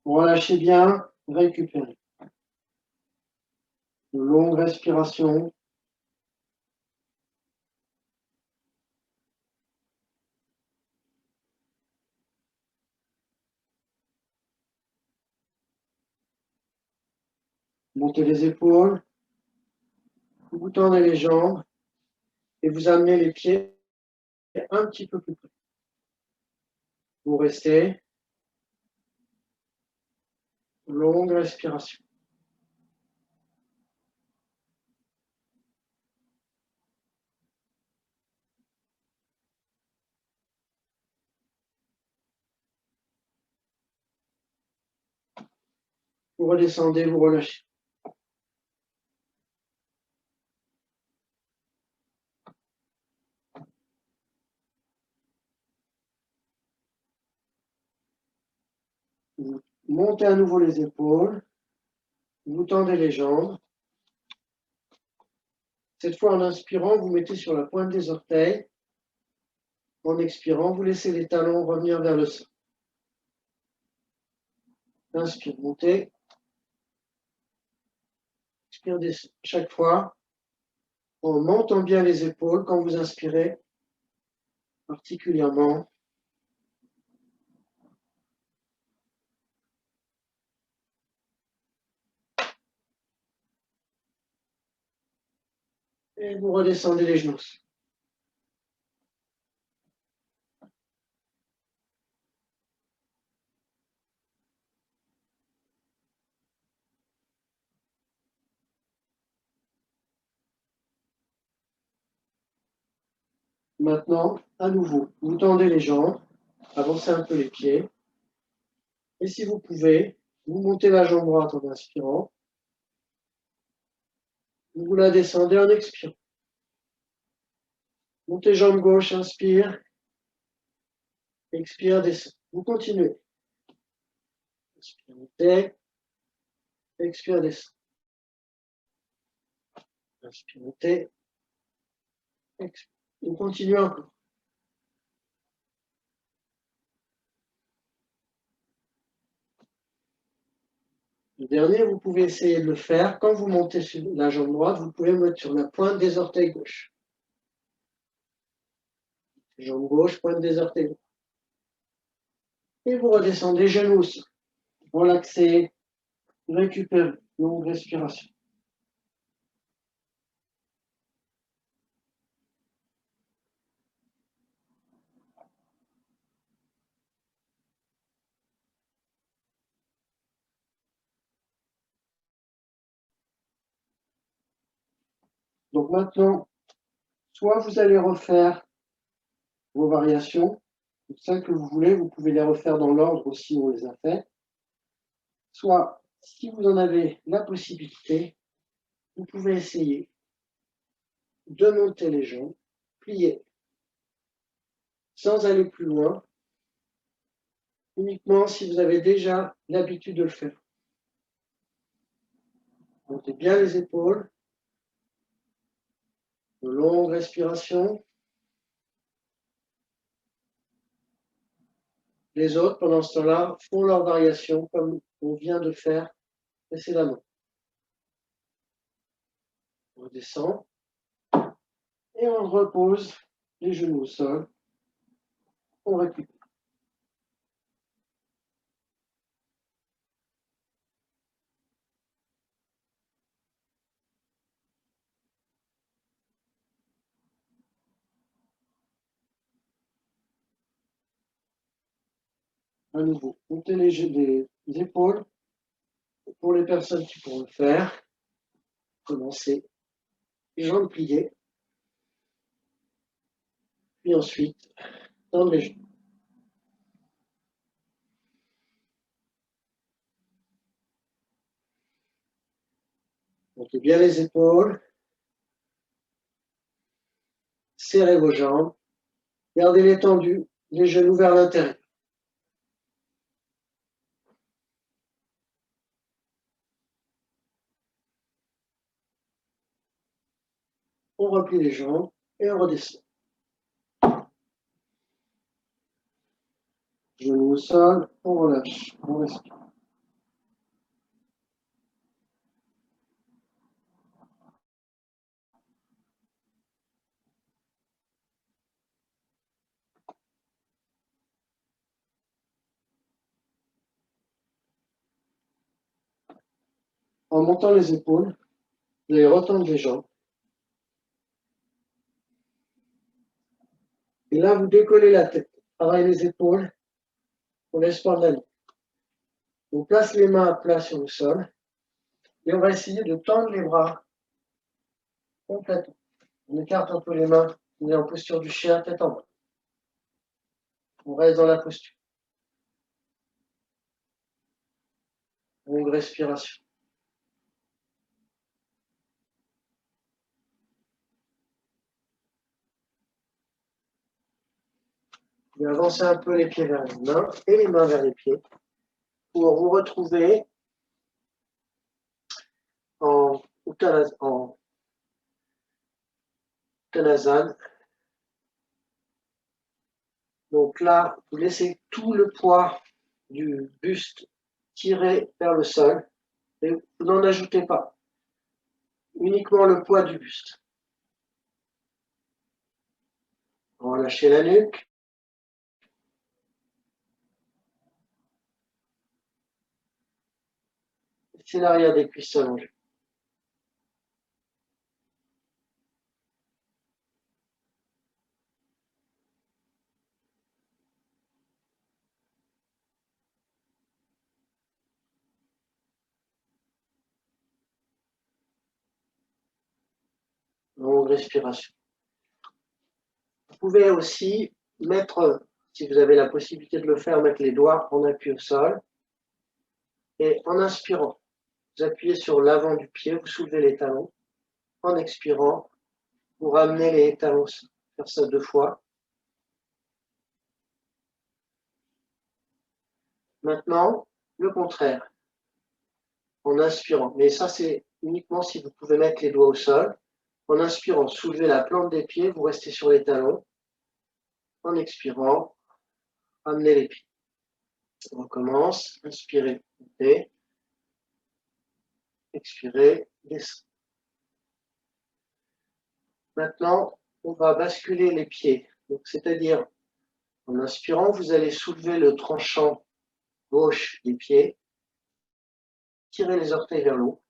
Speaker 2: Vous relâchez bien, récupérez. Longue respiration. Montez les épaules. Vous tendez les jambes et vous amenez les pieds un petit peu plus près. Vous restez. Longue respiration. Vous redescendez, vous relâchez. Vous montez à nouveau les épaules. Vous tendez les jambes. Cette fois, en inspirant, vous mettez sur la pointe des orteils. En expirant, vous laissez les talons revenir vers le sol. Inspire, montez. Expire, descend. Chaque fois, en montant bien les épaules quand vous inspirez, particulièrement. Et vous redescendez les genoux. Maintenant, à nouveau, vous tendez les jambes, avancez un peu les pieds. Et si vous pouvez, vous montez la jambe droite en inspirant. Vous la descendez en expirant. Montez jambe gauche, inspire. Expire, descend. Vous continuez. Inspire, montez. Expire, descend. Inspire, montez. Expire. Vous continuez encore. Le dernier, vous pouvez essayer de le faire. Quand vous montez sur la jambe droite, vous pouvez mettre sur la pointe des orteils gauche. Jambe gauche, pointe des orteils gauche. Et vous redescendez genoux. Relaxez. Récupérez. Longue respiration. Donc maintenant, soit vous allez refaire vos variations, celles que vous voulez, vous pouvez les refaire dans l'ordre aussi où on les a fait. Soit, si vous en avez la possibilité, vous pouvez essayer de monter les jambes, plier, sans aller plus loin, uniquement si vous avez déjà l'habitude de le faire. Montez bien les épaules, de longues respirations. Les autres, pendant ce temps-là, font leur variation comme on vient de faire précédemment. On redescend et on repose les genoux au sol. On récupère. À nouveau, montez les épaules. Pour les personnes qui pourront le faire, commencez jambes pliées. Puis ensuite, tendre les genoux. Montez bien les épaules. Serrez vos jambes. Gardez-les tendus, les genoux vers l'intérieur. On replie les jambes et on redescend. Genoux au sol, on relâche, on respire. En montant les épaules, vous allez retendre les jambes. Et là, vous décollez la tête. Pareil les épaules, on laisse prendre la ligne. On place les mains à plat sur le sol et on va essayer de tendre les bras complètement. On écarte un peu les mains, on est en posture du chien, tête en bas. On reste dans la posture. Longue respiration. Vous avancez un peu les pieds vers les mains et les mains vers les pieds pour vous retrouver en Uttanasana. Donc là, vous laissez tout le poids du buste tiré vers le sol et vous n'en ajoutez pas. Uniquement le poids du buste. Relâchez la nuque. C'est l'arrière des cuisses allongées. Longue respiration. Vous pouvez aussi mettre, si vous avez la possibilité de le faire, mettre les doigts en appui au sol. Et en inspirant, vous appuyez sur l'avant du pied, vous soulevez les talons. En expirant, vous ramenez les talons. faire ça 2 fois. Maintenant, le contraire, en inspirant. Mais ça, c'est uniquement si vous pouvez mettre les doigts au sol. En inspirant, soulevez la plante des pieds, vous restez sur les talons. En expirant, amenez les pieds. On recommence, inspirez, montez. Expirez, descendez. Maintenant, on va basculer les pieds. C'est-à-dire, en inspirant, vous allez soulever le tranchant gauche des pieds, tirez les orteils vers le haut.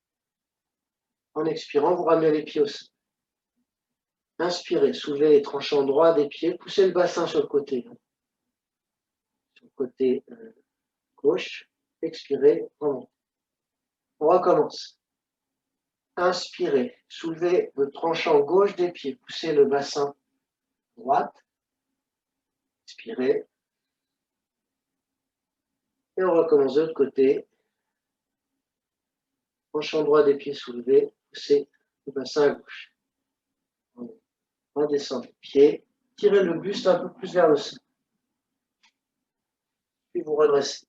Speaker 2: En expirant, vous ramenez les pieds au sol. Inspirez, soulevez les tranchants droits des pieds, poussez le bassin sur le côté. Sur le côté gauche, expirez, remontez. On recommence. Inspirez, soulevez le tranchant gauche des pieds, poussez le bassin droite. Expirez. Et on recommence de l'autre côté. Tranchant droit des pieds soulevé, poussez le bassin à gauche. On redescend les pieds, tirez le buste un peu plus vers le sol. Puis vous redressez.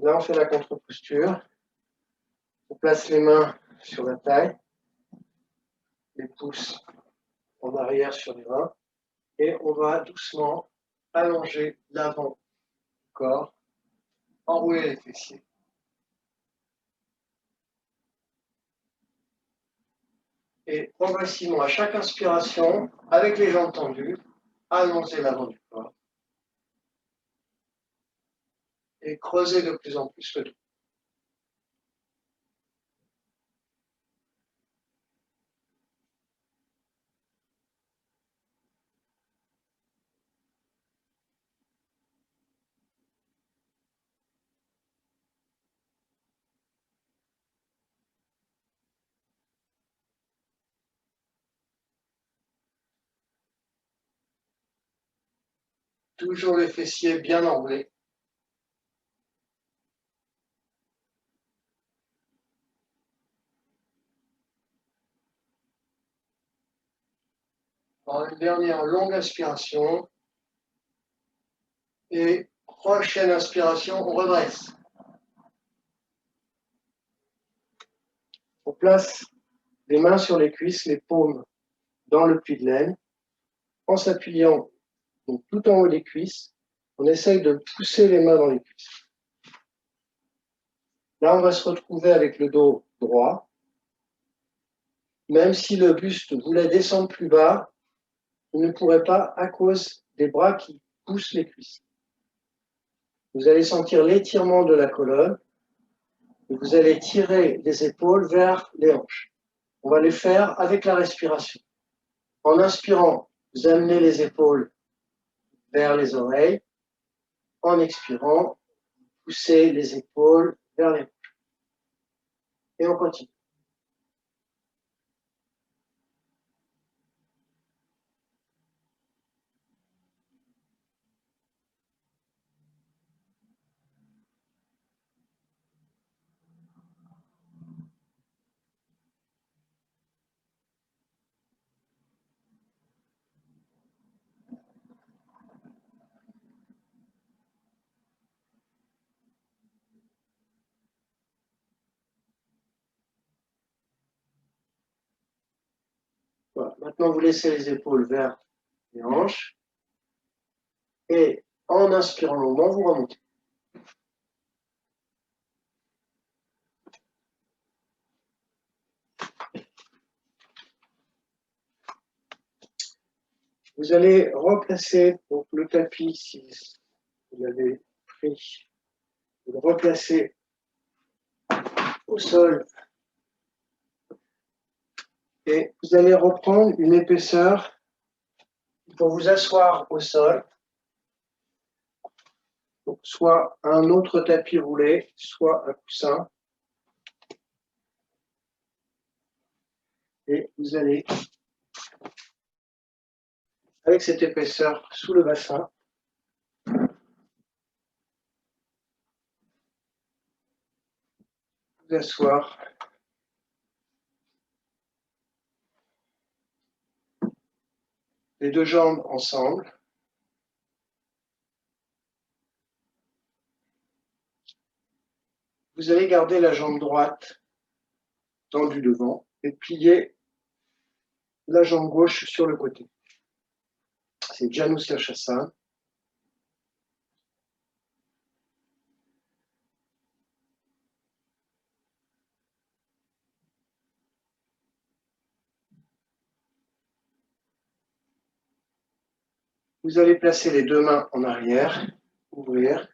Speaker 2: Là, on fait la contre-posture. On place les mains sur la taille, les pouces en arrière sur les reins, et on va doucement allonger l'avant du corps, enrouler les fessiers. Et progressivement, à chaque inspiration, avec les jambes tendues, allongez l'avant du corps. Et creusez de plus en plus le dos. Toujours les fessiers bien enroulés. Une dernière longue inspiration. Et prochaine inspiration, on redresse. On place les mains sur les cuisses, les paumes dans le pli de laine, en s'appuyant donc, tout en haut des cuisses. On essaye de pousser les mains dans les cuisses. Là, on va se retrouver avec le dos droit. Même si le buste voulait descendre plus bas, il ne pourrait pas à cause des bras qui poussent les cuisses. Vous allez sentir l'étirement de la colonne et vous allez tirer les épaules vers les hanches. On va les faire avec la respiration. En inspirant, vous amenez les épaules vers les oreilles. En expirant, vous poussez les épaules vers les hanches. Et on continue. Voilà. Maintenant, vous laissez les épaules vers les hanches. Et en inspirant longuement, vous remontez. Vous allez replacer donc, le tapis, si vous l'avez pris, vous le replacez au sol. Et vous allez reprendre une épaisseur pour vous asseoir au sol. Donc, soit un autre tapis roulé, soit un coussin. Et vous allez, avec cette épaisseur sous le bassin, vous asseoir les deux jambes ensemble. Vous allez garder la jambe droite tendue devant et plier la jambe gauche sur le côté. C'est Janu Sirsasana. Vous allez placer les deux mains en arrière, ouvrir,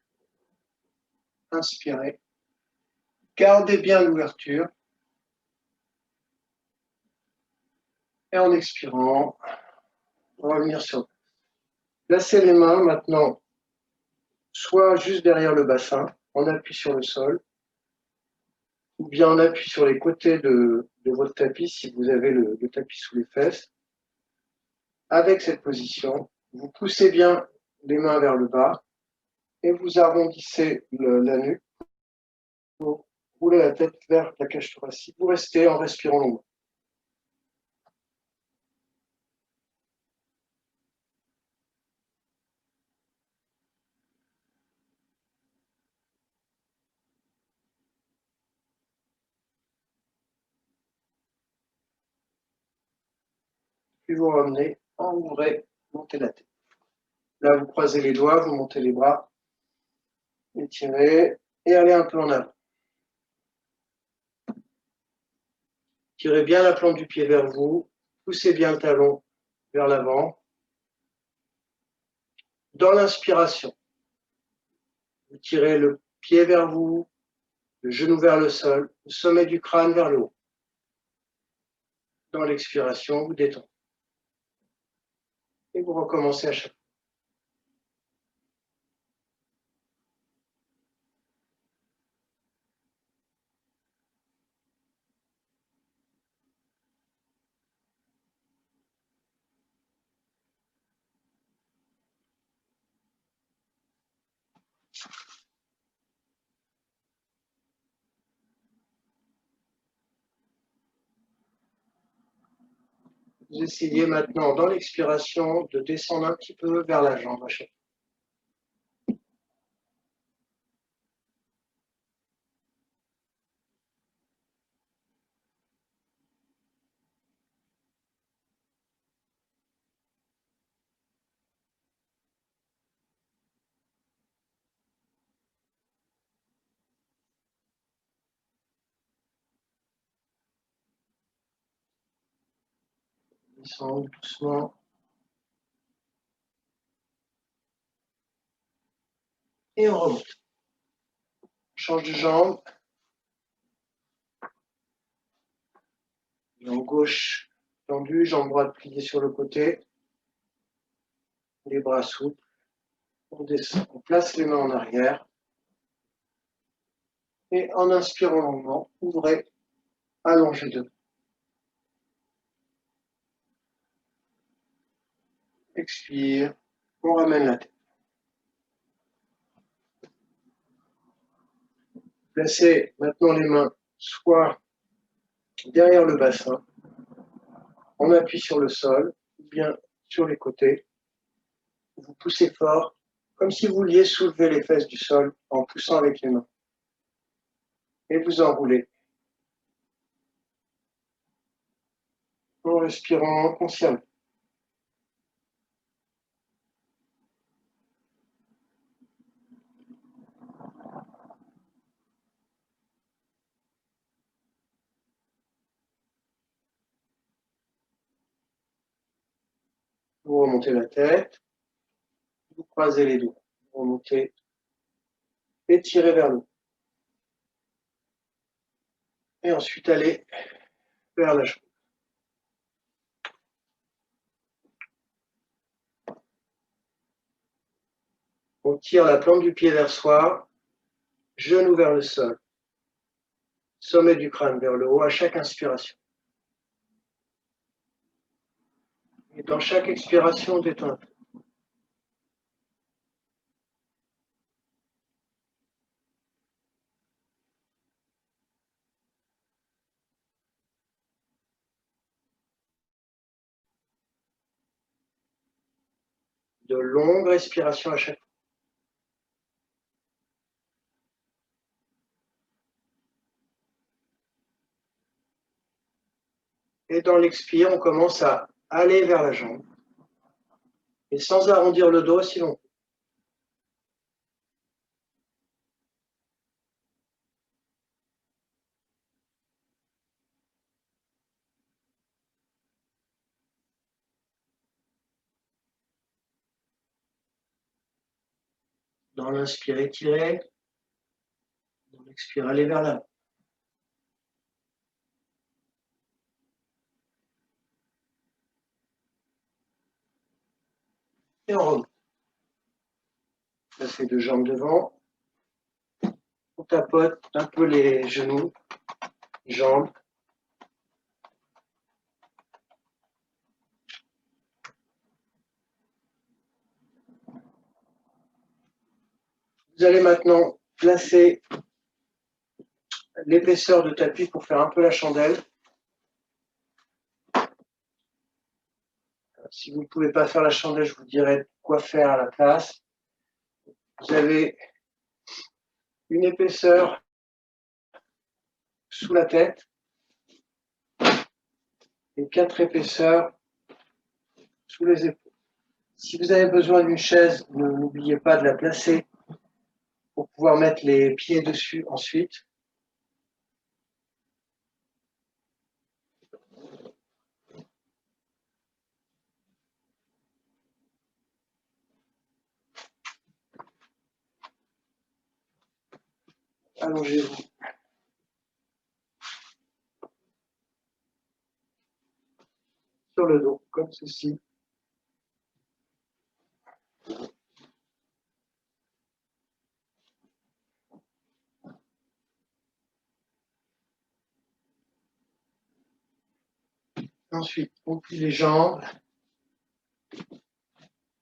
Speaker 2: inspirer. Gardez bien l'ouverture. Et en expirant, revenir sur. Placez les mains maintenant soit juste derrière le bassin, en appui sur le sol, ou bien en appui sur les côtés de votre tapis, si vous avez le tapis sous les fesses. Avec cette position, vous poussez bien les mains vers le bas et vous arrondissez la nuque pour rouler la tête vers la cage thoracique. Vous restez en respirant longuement. Puis vous ramenez, ouvrez, montez la tête. Là, vous croisez les doigts, vous montez les bras, étirez et allez un peu en avant. Tirez bien la plante du pied vers vous, poussez bien le talon vers l'avant. Dans l'inspiration, vous tirez le pied vers vous, le genou vers le sol, le sommet du crâne vers le haut. Dans l'expiration, vous détendez. Et vous recommencez à chaque fois. Vous essayez maintenant, dans l'expiration, de descendre un petit peu vers la jambe à chaque fois. Descendre doucement. Et on remonte. On change de jambe. Jambe gauche tendue, jambe droite pliée sur le côté. Les bras souples. On descend, on place les mains en arrière. Et en inspirant longuement, ouvrez, allongez debout. Expire, on ramène la tête. Placez maintenant les mains soit derrière le bassin, on appuie sur le sol, ou bien sur les côtés. Vous poussez fort, comme si vous vouliez soulever les fesses du sol en poussant avec les mains. Et vous enroulez. En respirant consciemment. Vous remontez la tête, vous croisez les doigts, vous remontez, étirez vers le haut. Et ensuite allez vers la jambe. On tire la plante du pied vers soi, genou vers le sol, sommet du crâne vers le haut à chaque inspiration. Et dans chaque expiration, on détend un peu. de longues respirations à chaque fois. Et dans l'expire, on commence à aller vers la jambe. Et sans arrondir le dos si l'on peut. Dans l'inspire, étirer. Dans l'expire, aller vers l'avant. Et on remonte. On fait deux jambes devant. On tapote un peu les genoux, les jambes. Vous allez maintenant placer l'épaisseur de tapis pour faire un peu la chandelle. Si vous ne pouvez pas faire la chandelle, je vous dirai quoi faire à la place. Vous avez une épaisseur sous la tête et 4 épaisseurs sous les épaules. Si vous avez besoin d'une chaise, n'oubliez pas de la placer pour pouvoir mettre les pieds dessus ensuite. Allongez-vous. Sur le dos, comme ceci. Ensuite, on plie les jambes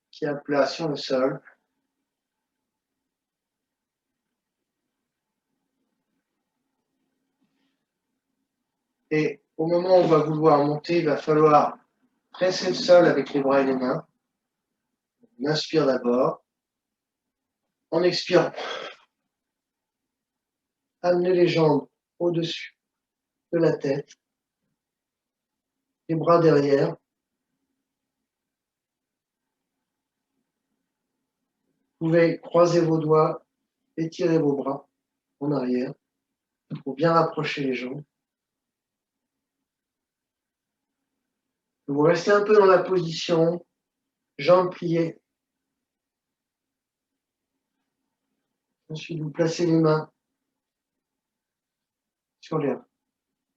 Speaker 2: qui à plat sur le sol. Et au moment où on va vouloir monter, il va falloir presser le sol avec les bras et les mains. On inspire d'abord. En expirant, amenez les jambes au-dessus de la tête, les bras derrière. Vous pouvez croiser vos doigts, étirer vos bras en arrière pour bien rapprocher les jambes. Vous restez un peu dans la position, jambes pliées. Ensuite, vous placez les mains sur les reins.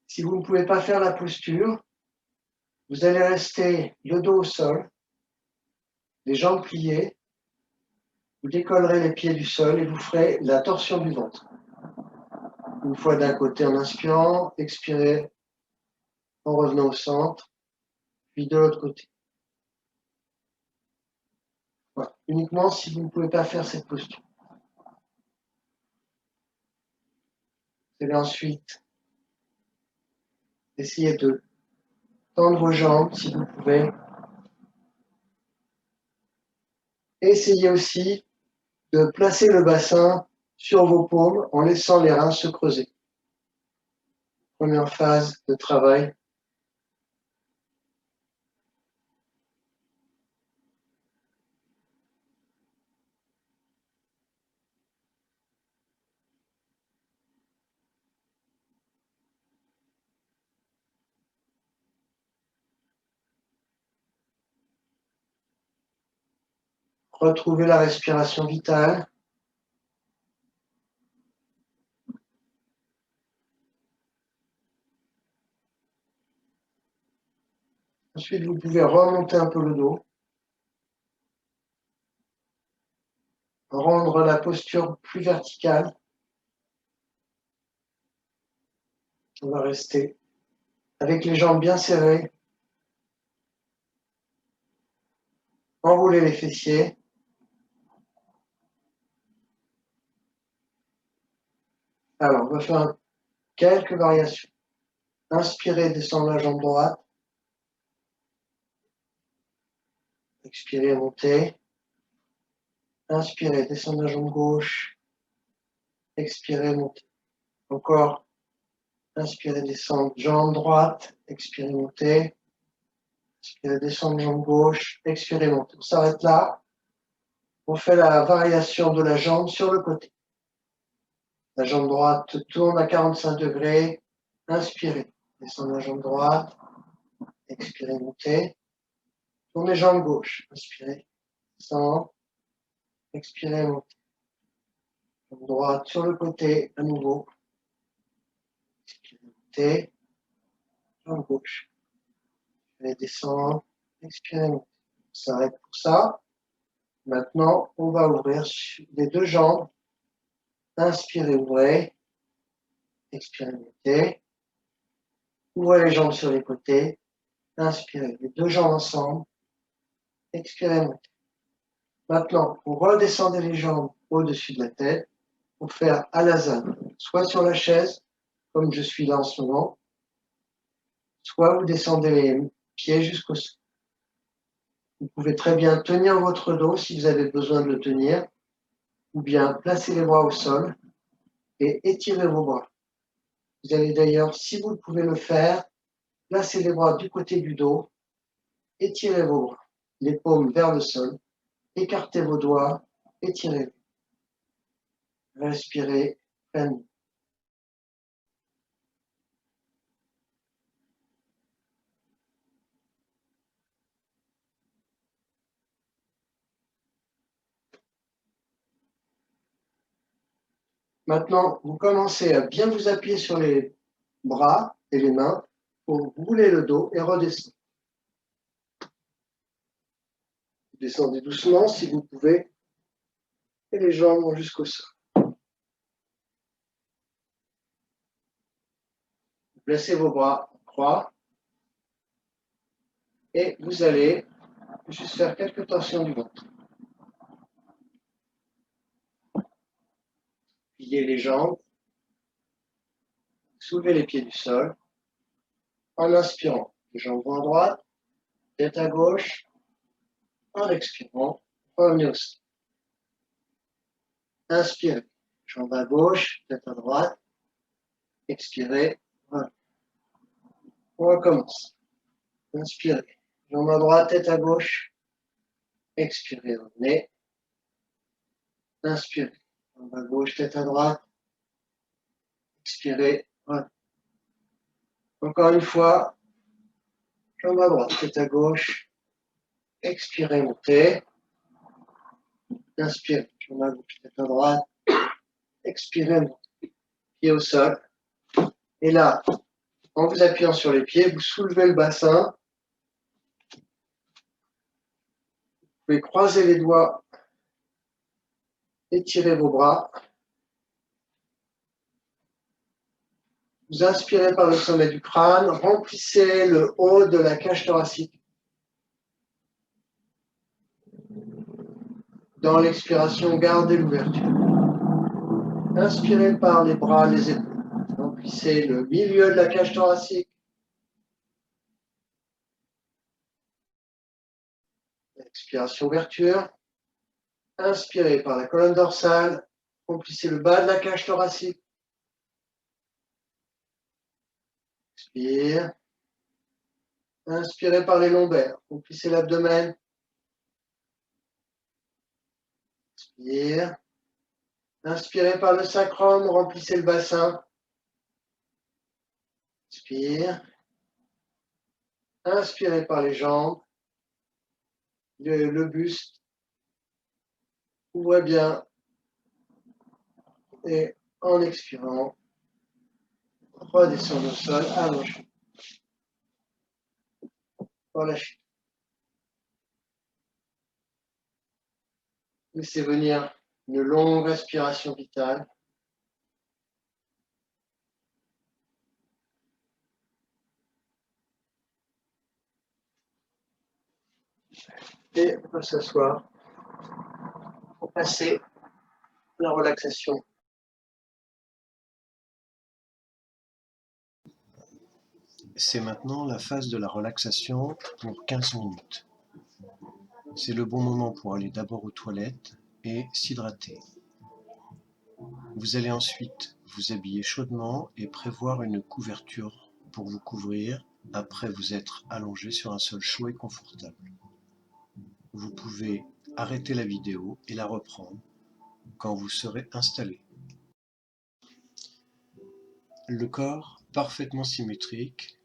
Speaker 2: Si vous ne pouvez pas faire la posture, vous allez rester le dos au sol, les jambes pliées. Vous décollerez les pieds du sol et vous ferez la torsion du ventre. Une fois d'un côté en inspirant, expirez en revenant au centre, puis de l'autre côté. Voilà. Uniquement si vous ne pouvez pas faire cette posture. Vous allez ensuite essayer de tendre vos jambes si vous pouvez. Essayez aussi de placer le bassin sur vos paumes en laissant les reins se creuser. Première phase de travail. Retrouvez la respiration vitale. Ensuite, vous pouvez remonter un peu le dos. Rendre la posture plus verticale. On va rester avec les jambes bien serrées. Enroulez les fessiers. Alors, on va faire quelques variations. Inspirez, descendre la jambe droite. Expirez, montez. Inspirez, descendre la jambe gauche. Expirez, montez. Encore. Inspirez, descendre, jambe droite. Expirez, montez. Inspirez, descendre, jambe gauche. Expirez, montez. On s'arrête là. On fait la variation de la jambe sur le côté. La jambe droite tourne à 45 degrés. Inspirez. Descendez la jambe droite. Expirez, montez. Tournez jambe gauche. Inspirez. Descendez. Expirez, montez. Jambe droite sur le côté, à nouveau. Expirez, montez. Jambe gauche. Expirez, descendre. Expirez, montez. On s'arrête pour ça. Maintenant, on va ouvrir les deux jambes. Inspirez, ouvrez. Expirez, montez. Ouvrez les jambes sur les côtés. Inspirez, les deux jambes ensemble. Expirez, montez. Maintenant, vous redescendez les jambes au-dessus de la tête pour faire alazane, soit sur la chaise, comme je suis là en ce moment, soit vous descendez les pieds jusqu'au sol. Vous pouvez très bien tenir votre dos si vous avez besoin de le tenir, ou bien placer les bras au sol et étirer vos bras. Vous allez d'ailleurs, si vous pouvez le faire, placer les bras du côté du dos, étirez vos bras, les paumes vers le sol, écartez vos doigts, étirez-les. Respirez pleinement. Maintenant, vous commencez à bien vous appuyer sur les bras et les mains pour rouler le dos et redescendre. Descendez doucement si vous pouvez et les jambes vont jusqu'au sol. Vous placez vos bras en croix et vous allez juste faire quelques torsions du ventre. Pliez les jambes, soulevez les pieds du sol en inspirant. Les jambes vont à droite, tête à gauche, en expirant, revenez au sol. Inspirez, jambes à gauche, tête à droite, expirez, voilà. On recommence. Inspirez, jambes à droite, tête à gauche, expirez, revenez. Inspirez, jambes à gauche, tête à droite, expirez, voilà. Encore une fois, jambe à droite, tête à gauche, expirez, montez. Inspirez, jambe à gauche, tête à droite, expirez, montez. Pied au sol. Et là, en vous appuyant sur les pieds, vous soulevez le bassin. Vous pouvez croiser les doigts, étirez vos bras. Vous inspirez par le sommet du crâne, remplissez le haut de la cage thoracique. Dans l'expiration, gardez l'ouverture. Inspirez par les bras, les épaules. Remplissez le milieu de la cage thoracique. Expiration, ouverture. Inspirez par la colonne dorsale. Remplissez le bas de la cage thoracique. Expire. Inspirez par les lombaires. Remplissez l'abdomen. Expire. Inspirez par le sacrum. Remplissez le bassin. Expire. Inspirez par les jambes. Le buste. Ouvrez bien. Et en expirant, redescendez au sol, allongez. Relâchez. Laissez venir une longue respiration vitale. Et on peut s'asseoir pour passer la relaxation.
Speaker 1: C'est maintenant la phase de la relaxation pour 15 minutes. C'est le bon moment pour aller d'abord aux toilettes et s'hydrater. Vous allez ensuite vous habiller chaudement et prévoir une couverture pour vous couvrir après vous être allongé sur un sol chaud et confortable. Vous pouvez arrêter la vidéo et la reprendre quand vous serez installé. Le corps parfaitement symétrique,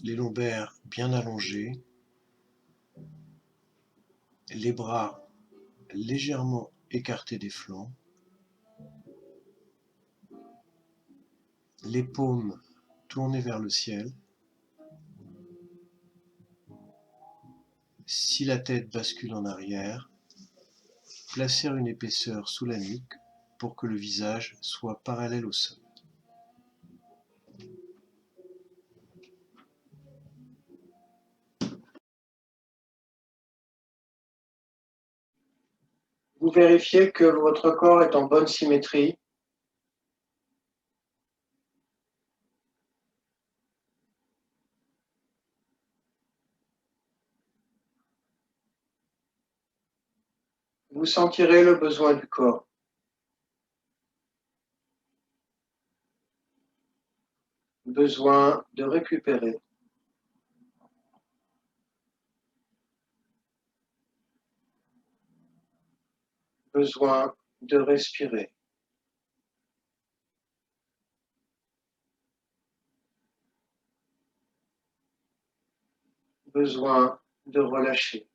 Speaker 1: les lombaires bien allongés, les bras légèrement écartés des flancs, les paumes tournées vers le ciel. Si la tête bascule en arrière, placez une épaisseur sous la nuque pour que le visage soit parallèle au sol.
Speaker 2: Vous vérifiez que votre corps est en bonne symétrie. Vous sentirez le besoin du corps. Besoin de récupérer. Besoin de respirer. Besoin de relâcher.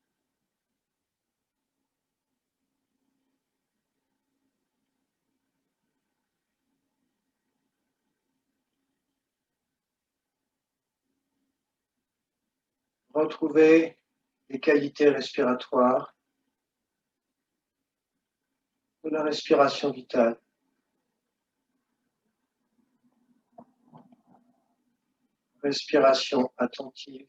Speaker 2: Retrouvez les qualités respiratoires de la respiration vitale. Respiration attentive.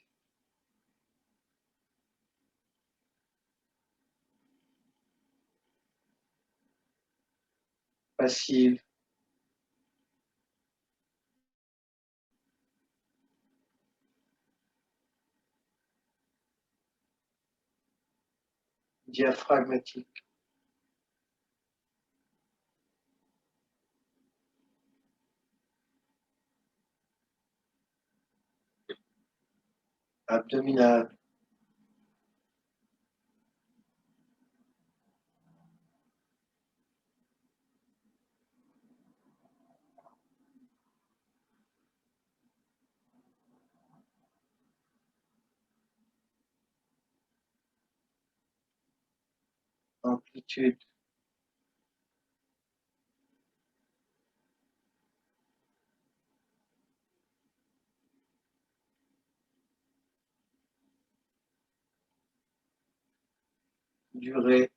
Speaker 2: Passive. Diaphragmatique. Abdominale. Amplitude. Durée.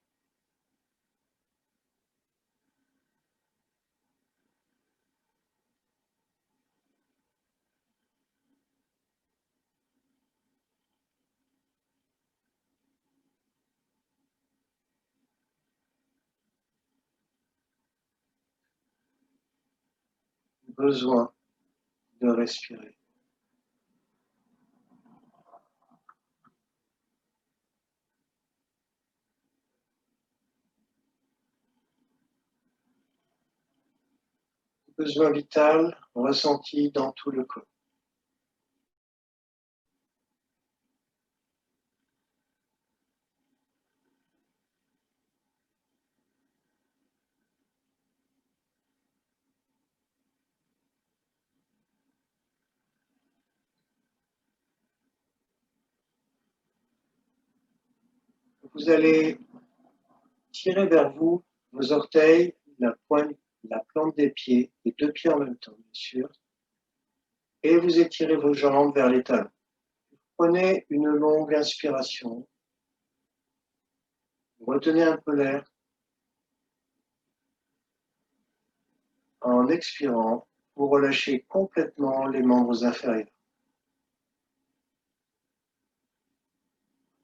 Speaker 2: Besoin de respirer. Besoin vital ressenti dans tout le corps. Vous allez tirer vers vous vos orteils, la plante des pieds, les deux pieds en même temps, bien sûr, et vous étirez vos jambes vers les talons. Prenez une longue inspiration. Retenez un peu l'air. En expirant, vous relâchez complètement les membres inférieurs.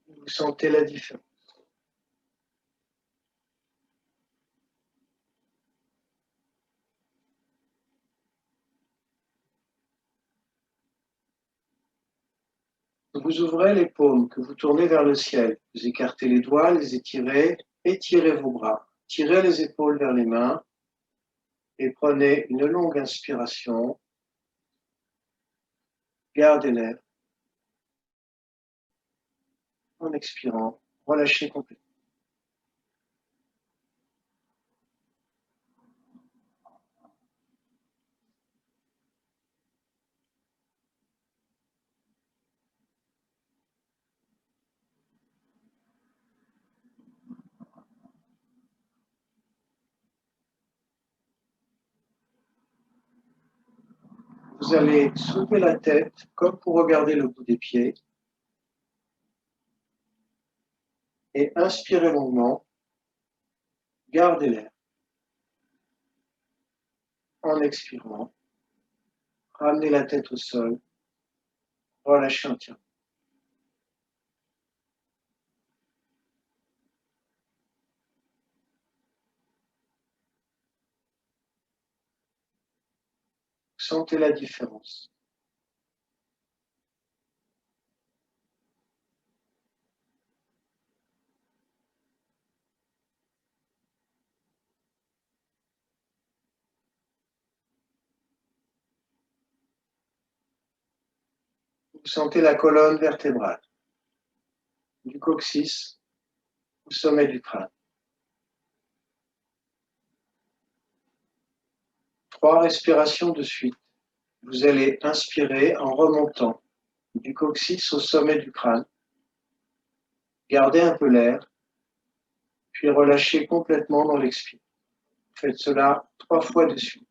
Speaker 2: Vous sentez la différence. Vous ouvrez les paumes, que vous tournez vers le ciel. Vous écartez les doigts, les étirez Étirez vos bras, tirez les épaules vers les mains et prenez une longue inspiration. Gardez l'air. En expirant, relâchez complètement. Vous allez soulever la tête comme pour regarder le bout des pieds et inspirez longuement. Gardez l'air. En expirant, ramenez la tête au sol, relâchez entièrement. Sentez la différence. Vous sentez la colonne vertébrale, du coccyx au sommet du crâne. 3 respirations de suite. Vous allez inspirer en remontant du coccyx au sommet du crâne. Gardez un peu l'air, puis relâchez complètement dans l'expire. Faites cela 3 fois de suite.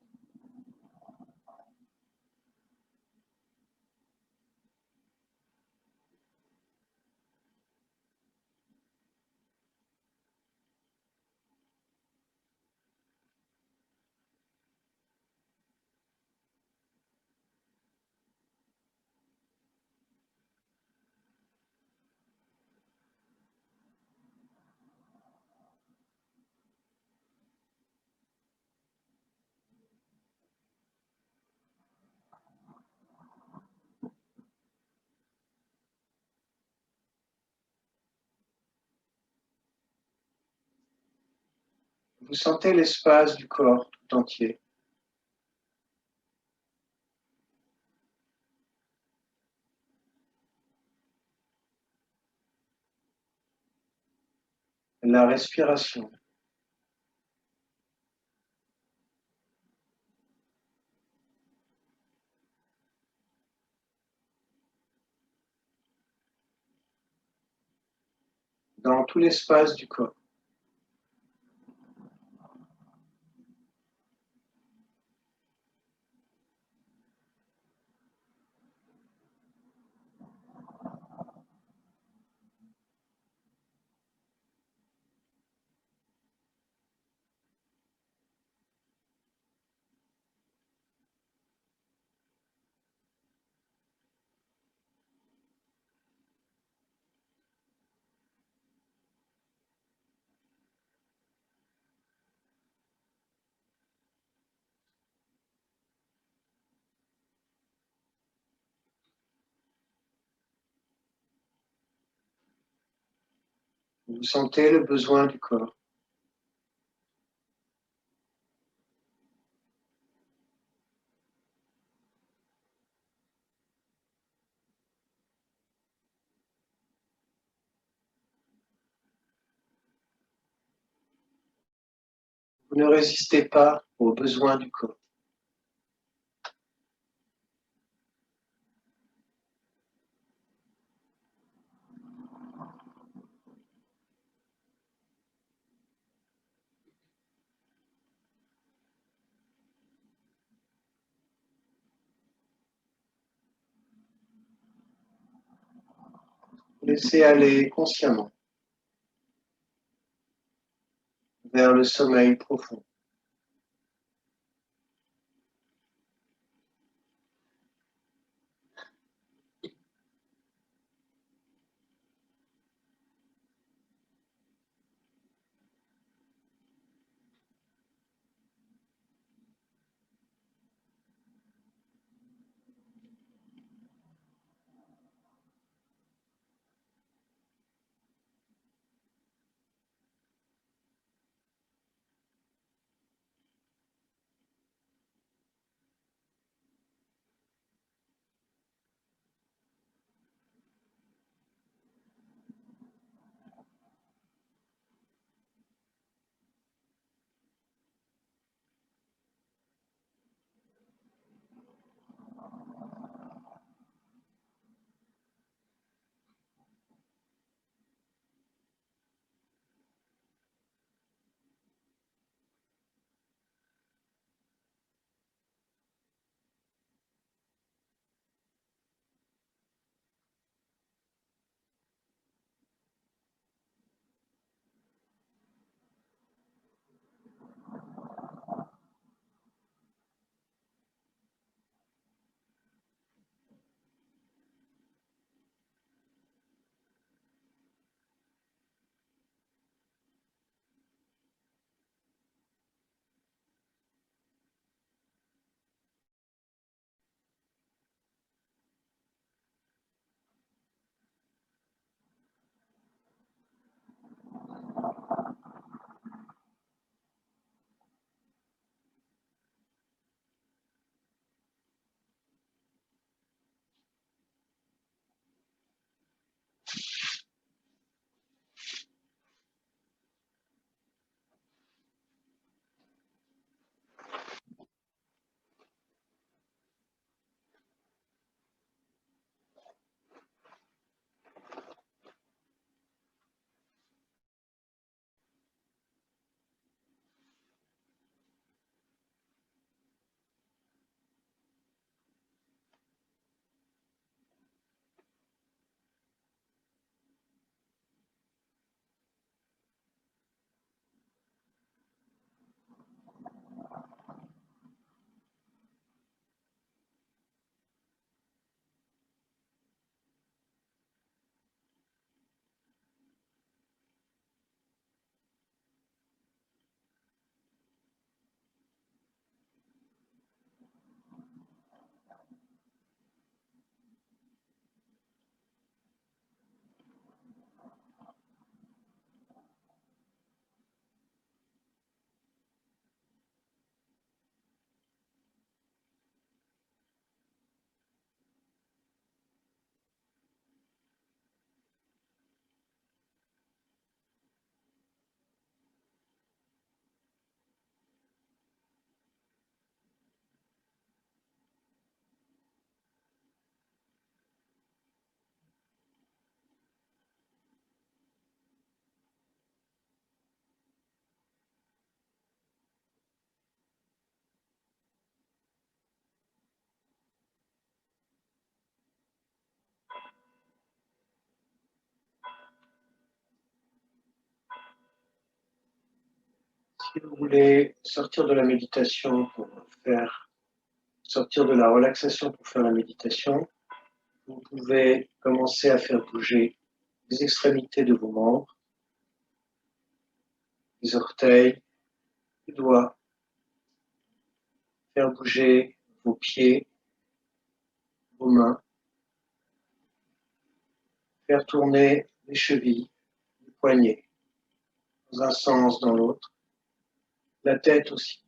Speaker 2: Vous sentez l'espace du corps tout entier. La respiration. Dans tout l'espace du corps. Vous sentez le besoin du corps. Vous ne résistez pas aux besoins du corps. Laissez aller consciemment vers le sommeil profond. Si vous voulez sortir de la méditation pour sortir de la relaxation pour faire la méditation, vous pouvez commencer à faire bouger les extrémités de vos membres, les orteils, les doigts, faire bouger vos pieds, vos mains, faire tourner les chevilles, les poignets, dans un sens, dans l'autre, la tête aussi.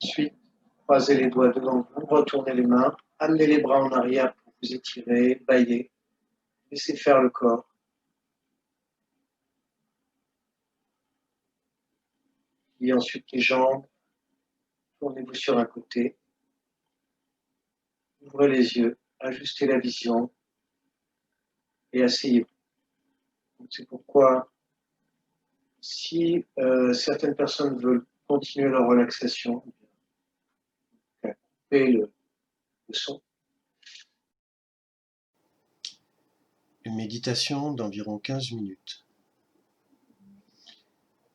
Speaker 2: Ensuite, croisez les doigts devant vous, retournez les mains, amenez les bras en arrière pour vous étirer, bailler, laissez faire le corps. Et ensuite les jambes, tournez-vous sur un côté, ouvrez les yeux, ajustez la vision et asseyez-vous. C'est pourquoi si certaines personnes veulent continuer leur relaxation, coupez le son.
Speaker 1: Une méditation d'environ 15 minutes.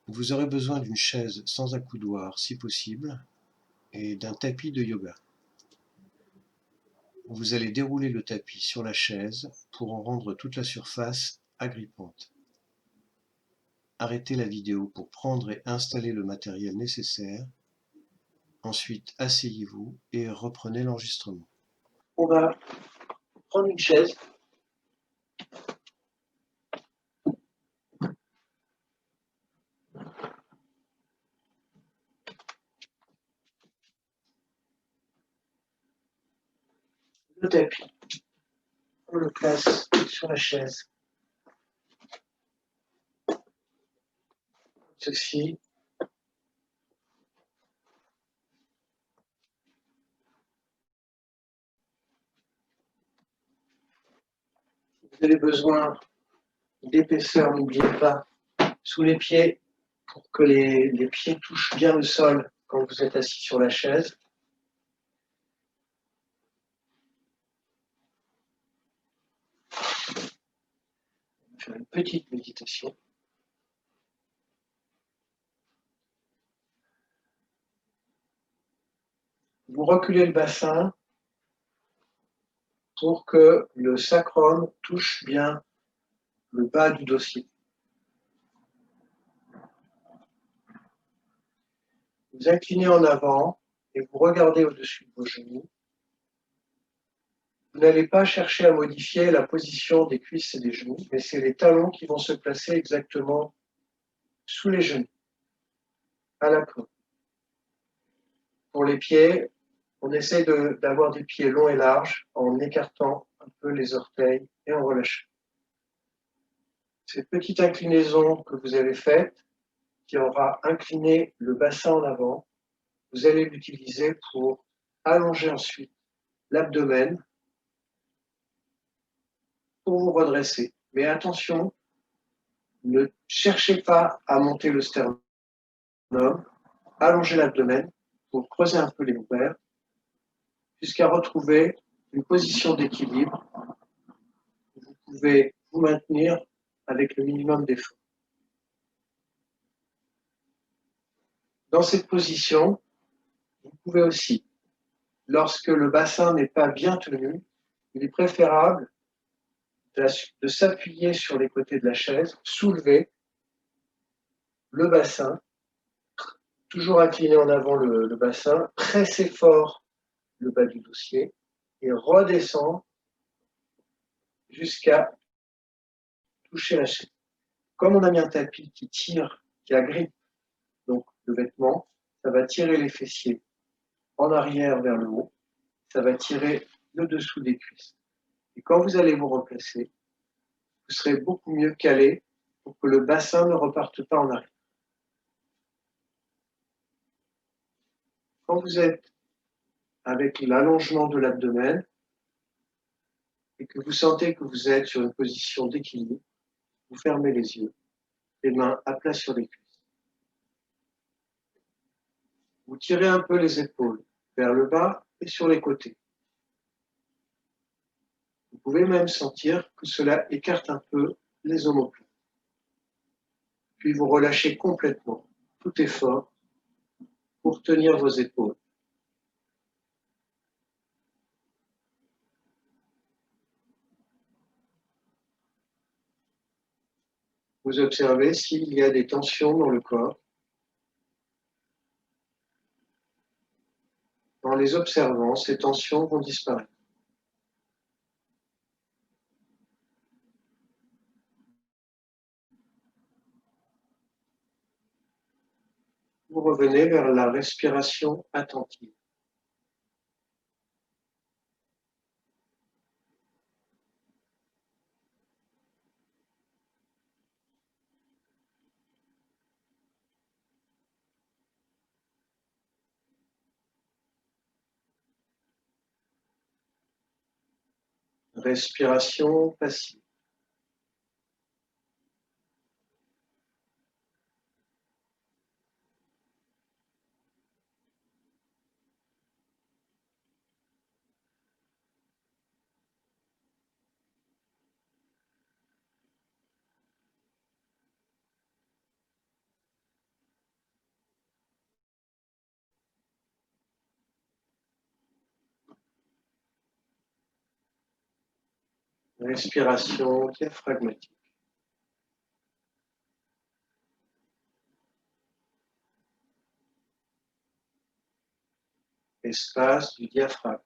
Speaker 1: Vous aurez besoin d'une chaise sans accoudoir si possible et d'un tapis de yoga. Vous allez dérouler le tapis sur la chaise pour en rendre toute la surface agrippante. Arrêtez la vidéo pour prendre et installer le matériel nécessaire. Ensuite, asseyez-vous et reprenez l'enregistrement.
Speaker 2: On va prendre une chaise. Le tapis, on le place sur la chaise. Ceci. Vous avez besoin d'épaisseur, n'oubliez pas, sous les pieds, pour que les pieds touchent bien le sol quand vous êtes assis sur la chaise. On va faire une petite méditation. Vous reculez le bassin pour que le sacrum touche bien le bas du dossier. Vous inclinez en avant et vous regardez au-dessus de vos genoux. Vous n'allez pas chercher à modifier la position des cuisses et des genoux, mais c'est les talons qui vont se placer exactement sous les genoux, à la pointe. Pour les pieds, on essaie d'avoir des pieds longs et larges en écartant un peu les orteils et en relâchant. Cette petite inclinaison que vous avez faite, qui aura incliné le bassin en avant, vous allez l'utiliser pour allonger ensuite l'abdomen pour vous redresser. Mais attention, ne cherchez pas à monter le sternum, allongez l'abdomen pour creuser un peu les lombaires jusqu'à retrouver une position d'équilibre. Vous pouvez vous maintenir avec le minimum d'effort. Dans cette position, vous pouvez aussi, lorsque le bassin n'est pas bien tenu, il est préférable de s'appuyer sur les côtés de la chaise, soulever le bassin, toujours incliner en avant le bassin, presser fort le bas du dossier et redescendre jusqu'à toucher la chaise. Comme on a mis un tapis qui tire, qui agrippe donc le vêtement, ça va tirer les fessiers en arrière vers le haut, ça va tirer le dessous des cuisses. Et quand vous allez vous replacer, vous serez beaucoup mieux calé pour que le bassin ne reparte pas en arrière. Quand vous êtes avec l'allongement de l'abdomen et que vous sentez que vous êtes sur une position d'équilibre, vous fermez les yeux, les mains à plat sur les cuisses. Vous tirez un peu les épaules vers le bas et sur les côtés. Vous pouvez même sentir que cela écarte un peu les omoplates. Puis vous relâchez complètement tout effort pour tenir vos épaules. Vous observez s'il y a des tensions dans le corps. En les observant, ces tensions vont disparaître. Vous revenez vers la respiration attentive. Respiration passive. Respiration diaphragmatique. Espace du diaphragme.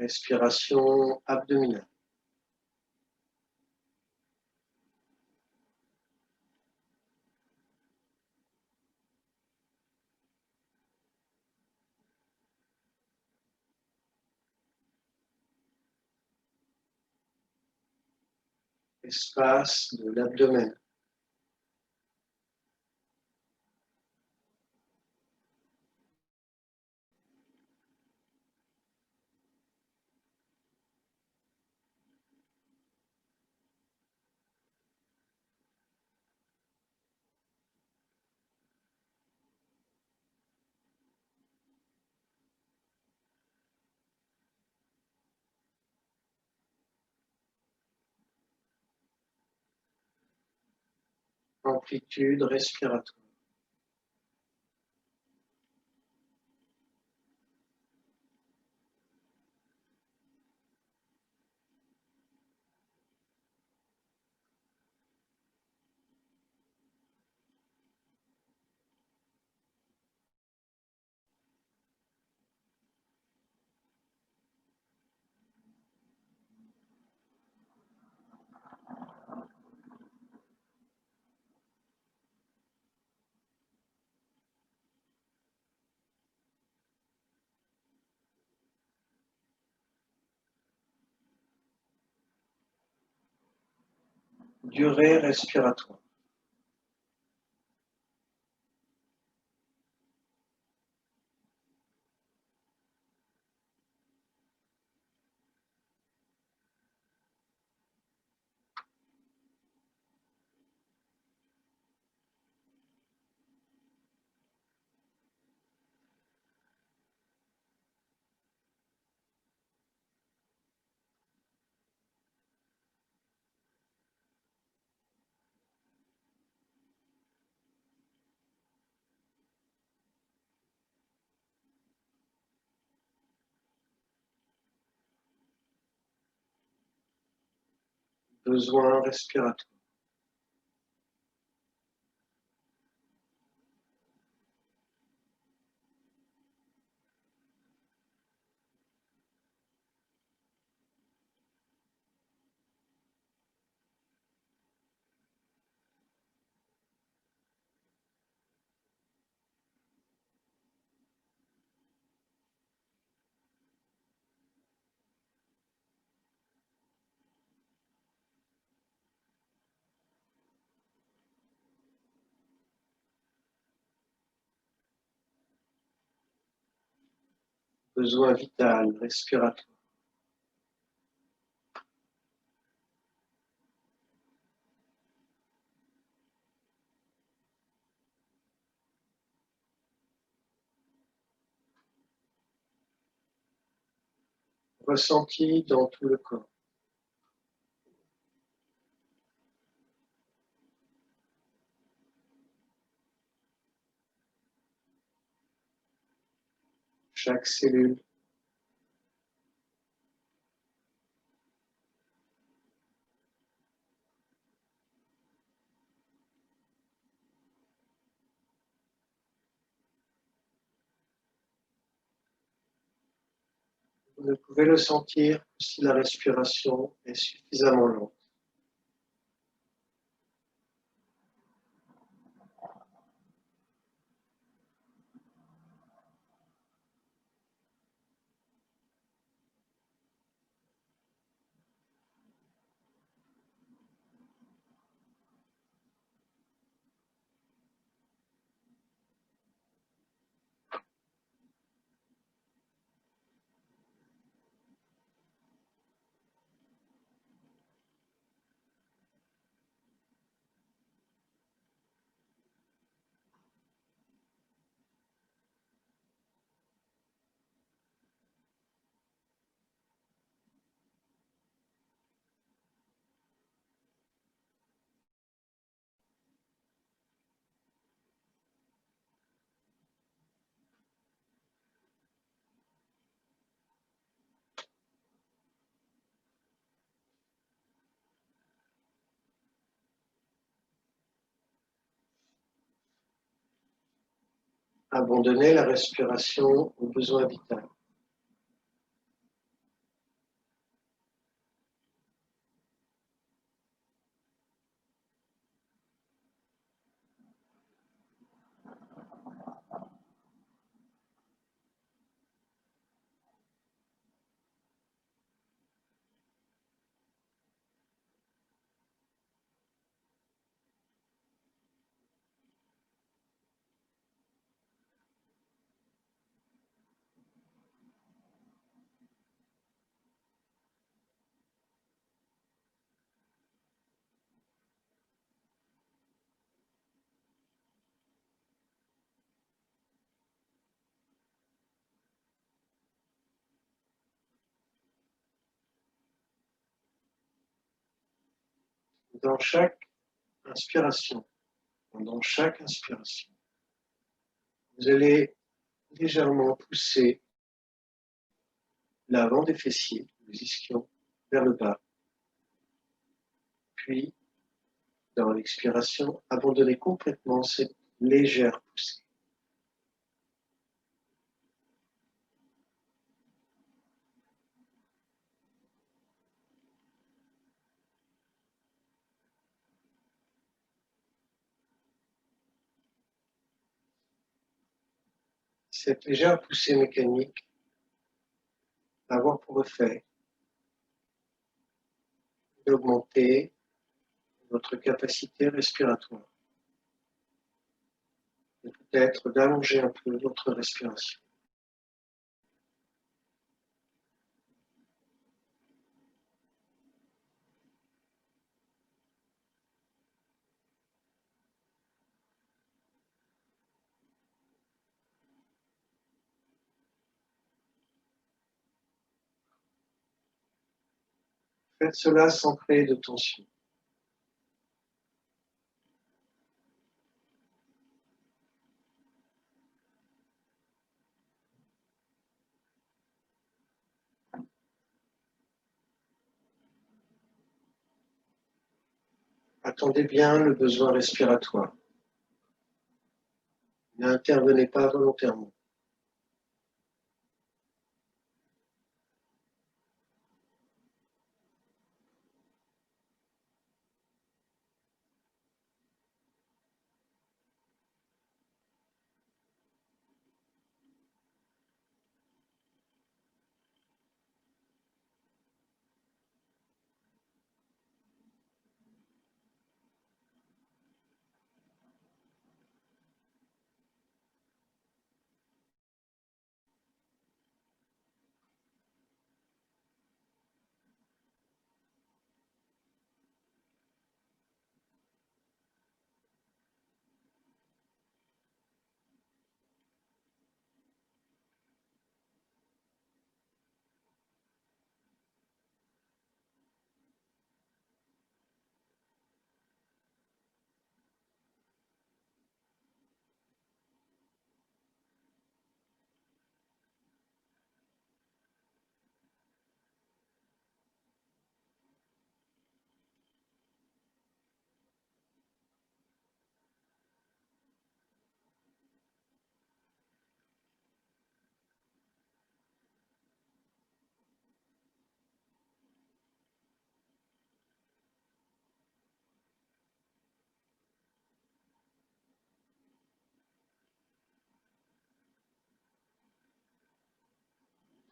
Speaker 2: Respiration abdominale. Espace de l'abdomen. Amplitude respiratoire. Durée respiratoire. Besoin respiratoire. besoin vital, respiratoire. Ressenti dans tout le corps. Chaque cellule. Vous ne pouvez le sentir que si la respiration est suffisamment lente. Abandonnez la respiration au besoin vital. Dans chaque inspiration, pendant chaque inspiration, vous allez légèrement pousser l'avant des fessiers, les ischions, vers le bas. Puis, dans l'expiration, abandonnez complètement cette légère poussée. Cette légère poussée mécanique va avoir pour effet d'augmenter votre capacité respiratoire et peut-être d'allonger un peu votre respiration. Faites cela sans créer de tension. Attendez bien le besoin respiratoire. N'intervenez pas volontairement.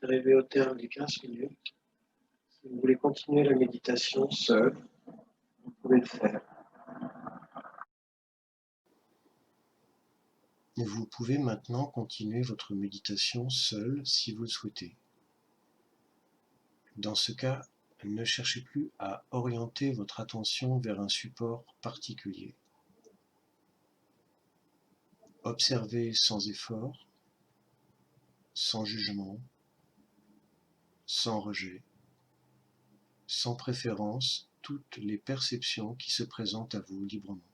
Speaker 2: arrivé au terme des 15 minutes. Si vous voulez continuer la méditation seul, vous pouvez le faire.
Speaker 1: Vous pouvez maintenant continuer votre méditation seul si vous le souhaitez. Dans ce cas, ne cherchez plus à orienter votre attention vers un support particulier. Observez sans effort, sans jugement, sans rejet, sans préférence, toutes les perceptions qui se présentent à vous librement.